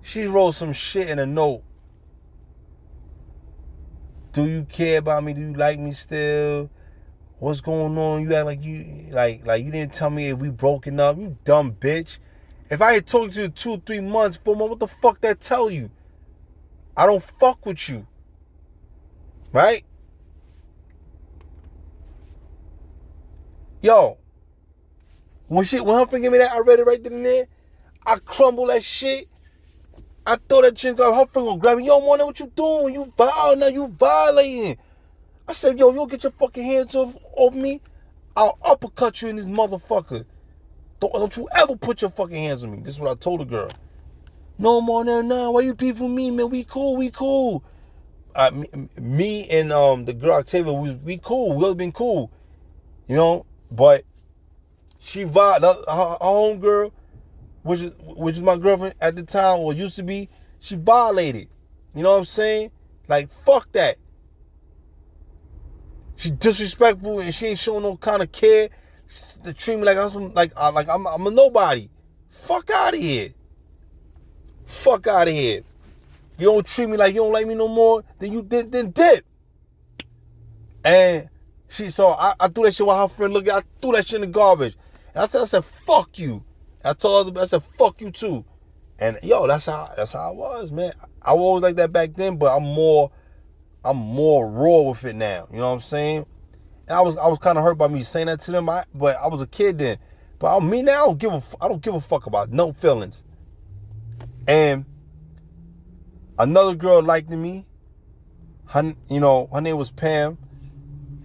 She wrote some shit in a note. Do you care about me? Do you like me still? What's going on? You act like you like you didn't tell me if we broken up. You dumb bitch. If I had talked to you 2, 3 months, 4 months, what the fuck that tell you? I don't fuck with you. Right? Yo. When her friend gave me that, I read it right then and there. I crumble that shit. I throw that chick up. Her friend gonna grab me. Yo, man, what you doing? You violating. I said, yo, if you don't get your fucking hands off me, I'll uppercut you in this motherfucker. Don't you ever put your fucking hands on me. This is what I told the girl. No more, no. Why you beefing with me, man? We cool. Me and the girl Octavia, we cool. We always been cool, you know. But she violated her homegirl, which is my girlfriend at the time or used to be. She violated. You know what I'm saying? Like, fuck that. She disrespectful and she ain't showing no kind of care. They treat me like I'm a nobody. Fuck out of here. Fuck out of here. You don't treat me like you don't like me no more, then dip. And I threw that shit while her friend looked at. I threw that shit in the garbage. And I said, fuck you. And I told her, I said, fuck you too. And yo, that's how I was, man. I was always like that back then, but I'm more raw with it now. You know what I'm saying? And I was kind of hurt by me saying that to them, but I was a kid then. But me now, I don't give a fuck about no feelings. And another girl liked me. Her name was Pam,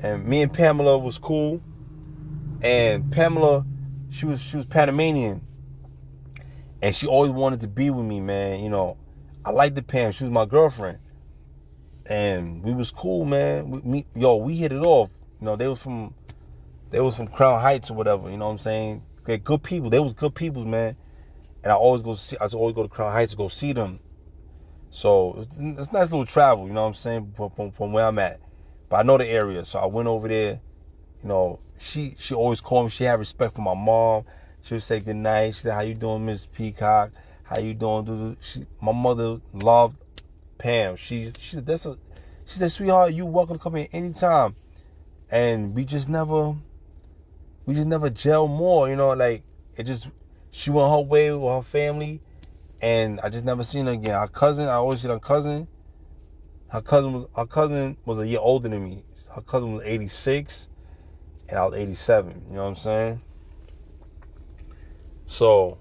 and me and Pamela was cool. And Pamela, she was Panamanian, and she always wanted to be with me, man. You know, I liked the Pam. She was my girlfriend, and we was cool, man. We hit it off. You know, they was from Crown Heights or whatever. You know what I'm saying? They're good people. They was good people, man. And I always go to Crown Heights to go see them. So it's nice little travel. You know what I'm saying? From where I'm at. But I know the area, so I went over there. You know, she always called me. She had respect for my mom. She would say good night. She said, "How you doing, Miss Peacock? How you doing?" My mother loved Pam. She said, "Sweetheart, you welcome to come in anytime." And we just never gel more, you know, like she went her way with her family, and I just never seen her again. Her cousin, I always see her cousin. Her cousin was a year older than me. Her cousin was 86, and I was 87. You know what I'm saying? So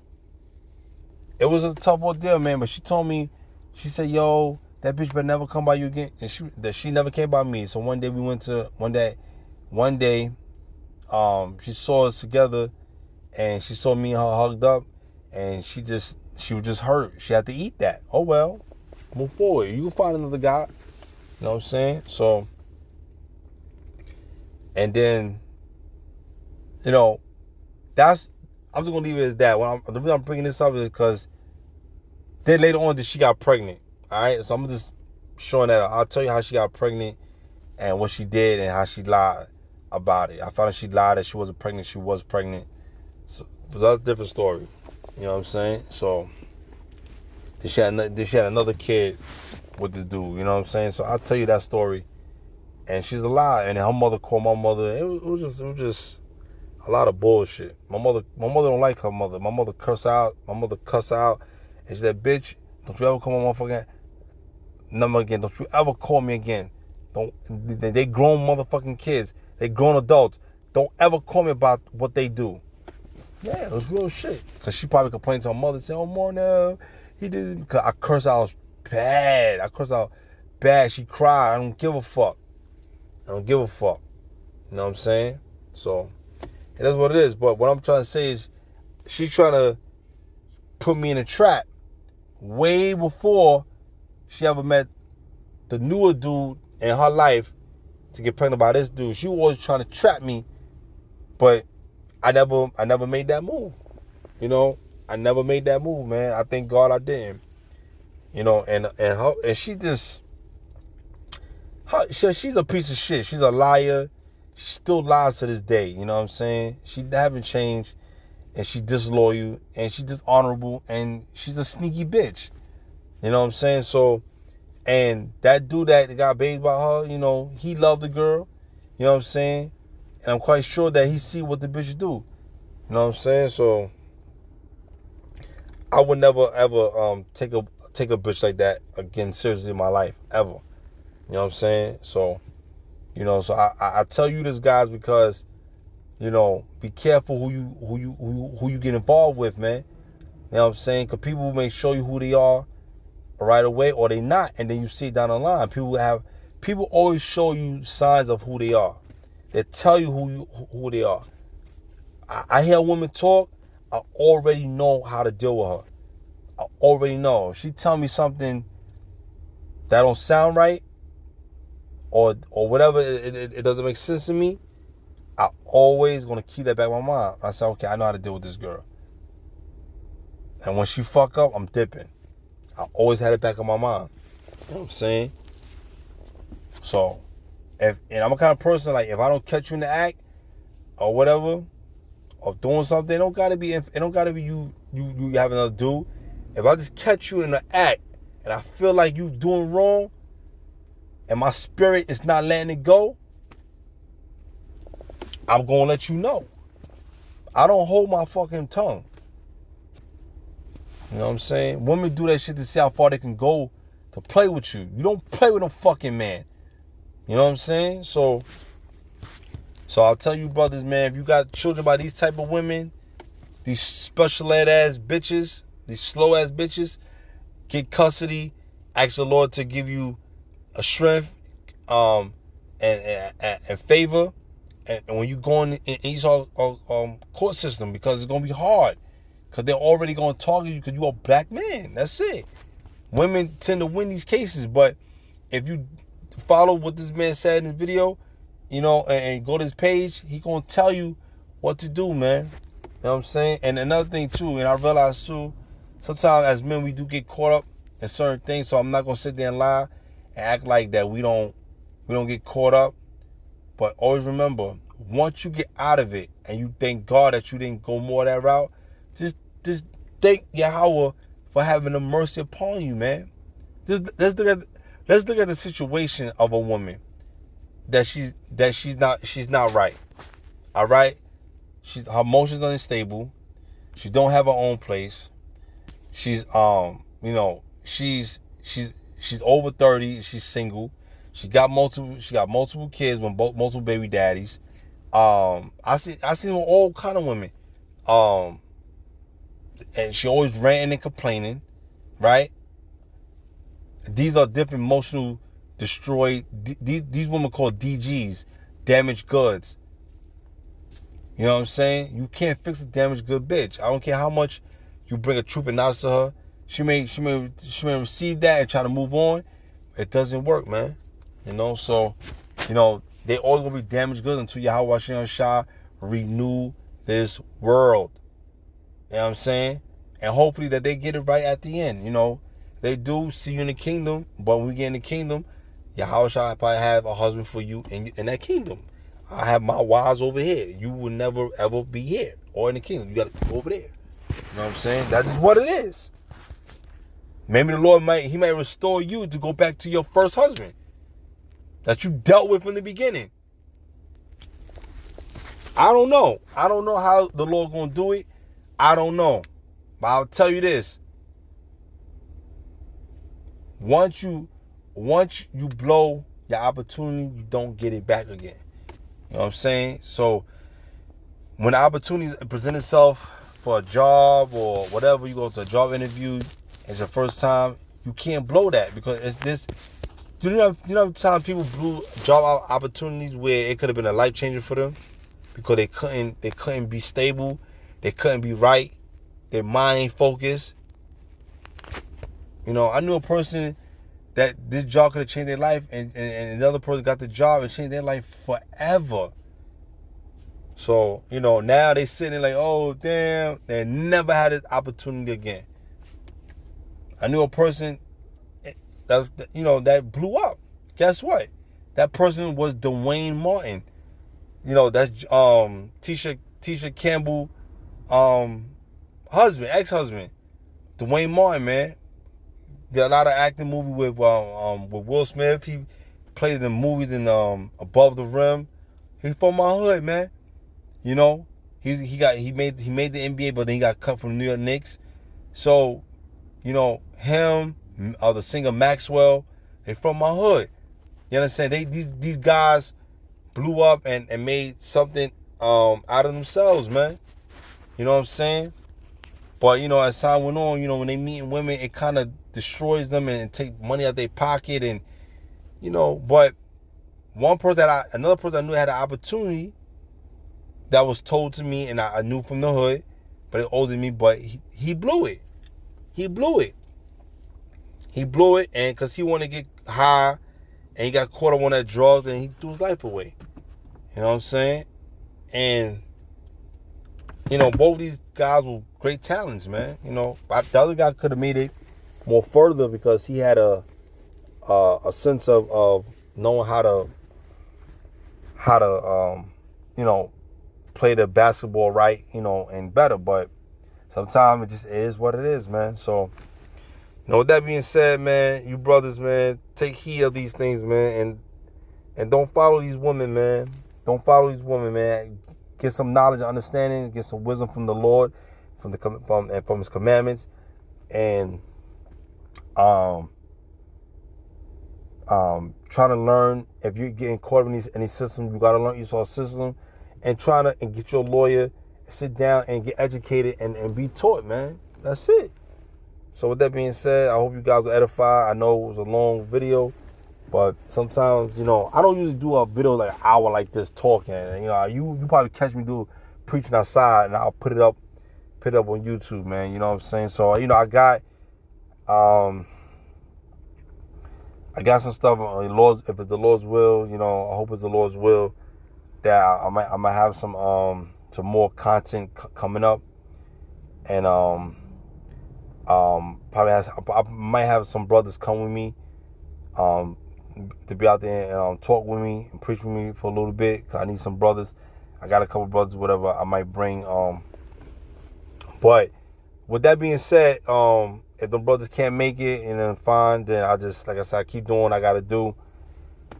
it was a tough ordeal, man. But she told me, she said, "Yo, that bitch better never come by you again." And she never came by me. So one day, she saw us together, and she saw me and her hugged up, and she was just hurt. She had to eat that. Oh well, move forward. You can find another guy. You know what I'm saying? So, and then, you know, I'm just gonna leave it as that. The reason I'm bringing this up is because then later on, she got pregnant. All right, so I'm just showing that. I'll tell you how she got pregnant and what she did and how she lied about it. I found out she lied that she wasn't pregnant. She was pregnant. So, but that's a different story. You know what I'm saying? So she had another kid with this dude. You know what I'm saying? So I'll tell you that story. And she's alive. And her mother called my mother. It was just a lot of bullshit. My mother don't like her mother. My mother cuss out. And she said, bitch, don't you ever call my motherfucking number again. Don't you ever call me again. They grown motherfucking kids. They grown adults. Don't ever call me about what they do. Yeah, it was real shit. Because she probably complained to her mother, saying, oh, Mona, he did. Because I cursed out bad. She cried. I don't give a fuck. You know what I'm saying? So, it is what it is. But what I'm trying to say is, she's trying to put me in a trap way before she ever met the newer dude in her life to get pregnant by this dude. She was always trying to trap me, but I never made that move. You know, I never made that move, man. I thank God I didn't. You know, and she just, she's a piece of shit. She's a liar. She still lies to this day. You know what I'm saying? She haven't changed, and she disloyal, and she dishonorable, and she's a sneaky bitch. You know what I'm saying? So, and that dude that got bathed by her, you know, he loved the girl. You know what I'm saying? And I'm quite sure that he see what the bitch do. You know what I'm saying? So, I would never ever take a bitch like that again seriously in my life ever. You know what I'm saying? So, you know, so I tell you this, guys, because, you know, be careful who you get involved with, man. You know what I'm saying? Because people may show you who they are right away, or they not, and then you see it down the line. People always show you signs of who they are. They tell you who they are. I hear a woman talk, I already know how to deal with her. I already know. If she tell me something that don't sound right, or whatever, it doesn't make sense to me, I always gonna keep that back in my mind. I say, okay, I know how to deal with this girl. And when she fuck up, I'm dipping. I always had it back in my mind. You know what I'm saying? So, and I'm a kind of person, like, if I don't catch you in the act or whatever, or doing something, it don't gotta be you having to do. If I just catch you in the act and I feel like you doing wrong and my spirit is not letting it go, I'm gonna let you know. I don't hold my fucking tongue. You know what I'm saying? Women do that shit to see how far they can go to play with you. You don't play with no fucking man. You know what I'm saying? So I'll tell you, brothers, man, if you got children by these type of women, these special ed ass bitches, these slow ass bitches, get custody, ask the Lord to give you a strength and favor, and when you go in each court system, because it's gonna be hard. Because they're already going to target you because you're a black man. That's it. Women tend to win these cases. But if you follow what this man said in the video, you know, and go to his page, he going to tell you what to do, man. You know what I'm saying? And another thing, too, and I realize, too, sometimes as men, we do get caught up in certain things. So I'm not going to sit there and lie and act like that we don't get caught up. But always remember, once you get out of it and you thank God that you didn't go more that route, just thank Yahweh for having the mercy upon you, man. Let's look at the situation of a woman that she's not right. All right, her emotions are unstable. She don't have her own place. She's she's over 30. She's single. She got multiple kids with multiple baby daddies. I seen all kind of women. And she always ranting and complaining, right? These are different emotional destroyed. These women called DGs, damaged goods. You know what I'm saying? You can't fix a damaged good bitch. I don't care how much you bring a truth and knowledge to her. She may receive that and try to move on. It doesn't work, man. You know, so, you know, they all gonna be damaged goods until Yahweh Hashem Shah renew this world. You know what I'm saying? And hopefully that they get it right at the end. You know, they do see you in the kingdom, but when we get in the kingdom, Yahweh shall probably have a husband for you in that kingdom. I have my wives over here. You will never ever be here or in the kingdom. You got to go over there. You know what I'm saying? That's just what it is. Maybe the Lord might restore you to go back to your first husband that you dealt with from the beginning. I don't know. I don't know how the Lord gonna do it. I don't know. But I'll tell you this. Once you blow your opportunity, you don't get it back again. You know what I'm saying? So when the opportunity presents itself for a job or whatever, you go to a job interview, it's your first time, you can't blow that because it's this. You know how many times people blew job opportunities where it could have been a life changer for them because they couldn't be stable, they couldn't be right, their mind ain't focused. You know, I knew a person that this job could have changed their life, and another person got the job and changed their life forever. So, you know, now they sitting like, oh, damn, they never had an opportunity again. I knew a person that blew up. Guess what? That person was Dwayne Martin. You know, that's Tisha Campbell ex-husband. Dwayne Martin, man. Did a lot of acting movie with Will Smith. He played in the movies in Above the Rim. He's from my hood, man. You know, he made the NBA, but then he got cut from the New York Knicks. So, you know, him, the singer Maxwell, they from my hood. You understand? These guys blew up and made something out of themselves, man. You know what I'm saying? But, you know, as time went on, you know, when they meeting women, it kind of destroys them and take money out their pocket. And, you know, but another person I knew had an opportunity that was told to me, and I knew from the hood, but it older than me, but he blew it. He blew it. He blew it, and because he wanted to get high, and he got caught up on that drugs, and he threw his life away. You know what I'm saying? And, you know, both these guys were great talents, man. You know, the other guy could have made it more further because he had a sense of knowing how to you know, play the basketball right, you know, and better. But sometimes it just is what it is, man. So, you know, with that being said, man, you brothers, man, take heed of these things, man, and don't follow these women, man. Don't follow these women, man. Get some knowledge and understanding, get some wisdom from the Lord, from His commandments, and trying to learn. If you're getting caught in any system, you gotta learn Esau's system, and get your lawyer, sit down and get educated and be taught, man. That's it. So with that being said, I hope you guys were edified. I know it was a long video, but sometimes, you know, I don't usually do a video like an hour like this talking. You know, you probably catch me preaching outside, and I'll put it up on YouTube, man. You know what I'm saying? So, you know, I got some stuff. If it's the Lord's will, you know, I hope it's the Lord's will that I might have some more content coming up, and I might have some brothers come with me to be out there and talk with me and preach with me for a little bit. 'Cause I need some brothers. I got a couple brothers, whatever I might bring. But with that being said, if the brothers can't make it, and then fine, then I just, like I said, I keep doing what I got to do.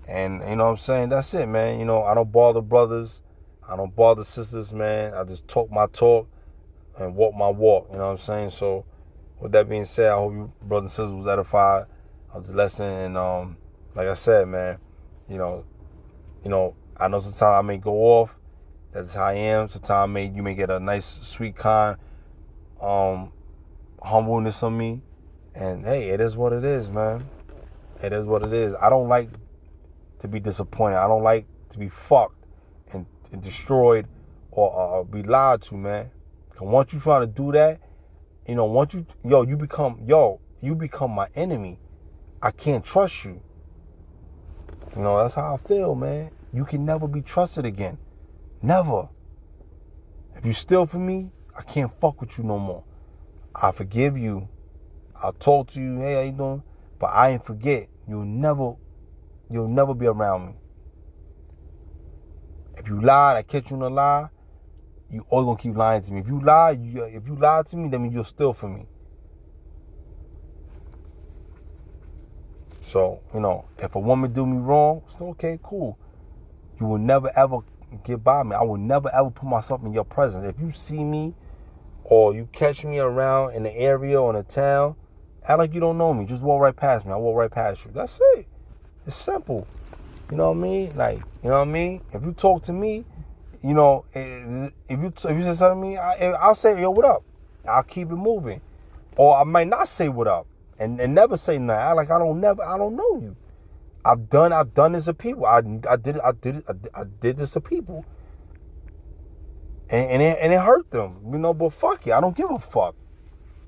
And, you know what I'm saying? That's it, man. You know, I don't bother brothers. I don't bother sisters, man. I just talk my talk and walk my walk. You know what I'm saying? So, with that being said, I hope you brothers and sisters was edified of the lesson. And, like I said, man, you know, I know sometimes I may go off. That's how I am. Sometimes you may get a nice, sweet, kind, humbleness on me. And, hey, it is what it is, man. It is what it is. I don't like to be disappointed. I don't like to be fucked and destroyed or be lied to, man. Because once you try to do that, you know, you become my enemy. I can't trust you. You know, that's how I feel, man. You can never be trusted again. Never. If you steal from me, I can't fuck with you no more. I forgive you. I'll talk to you, hey, how you doing? But I ain't forget. You'll never be around me. If you lied, I catch you in a lie, you always gonna keep lying to me. If you lie to me, that means you'll steal from me. So, you know, if a woman do me wrong, it's okay, cool. You will never ever get by me. I will never ever put myself in your presence. If you see me or you catch me around in the area or in the town, act like you don't know me. Just walk right past me. I walk right past you. That's it. It's simple. You know what I mean? Like, you know what I mean? If you talk to me, you know, if you say something to me, I'll say, yo, what up? I'll keep it moving. Or I might not say what up and never say nothing. Act like I don't know you. I've done this to people. I did this to people, and it hurt them, you know. But fuck it, I don't give a fuck.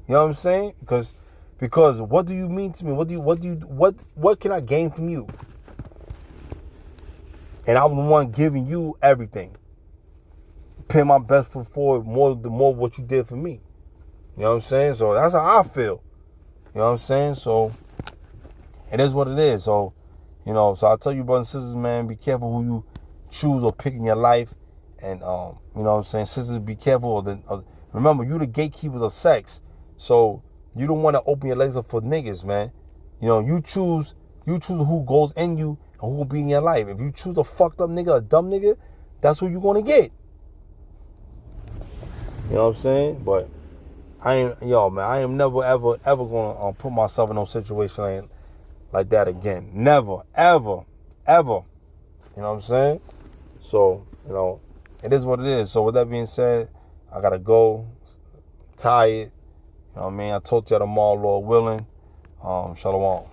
You know what I'm saying? Because what do you mean to me? What can I gain from you? And I'm the one giving you everything, paying my best foot forward more what you did for me. You know what I'm saying? So that's how I feel. You know what I'm saying? So it is what it is. So. You know, so I tell you, brothers and sisters, man, be careful who you choose or pick in your life. And, you know what I'm saying? Sisters, be careful. Remember, you the gatekeepers of sex. So you don't want to open your legs up for niggas, man. You know, you choose who goes in you and who will be in your life. If you choose a fucked up nigga, a dumb nigga, that's who you're going to get. You know what I'm saying? But I am never, ever, ever going to put myself in no situation like that again. Never, ever, ever. You know what I'm saying? So, you know, it is what it is. So with that being said, I gotta go. Tired. You know what I mean? I talk to you tomorrow, Lord willing. Shalom.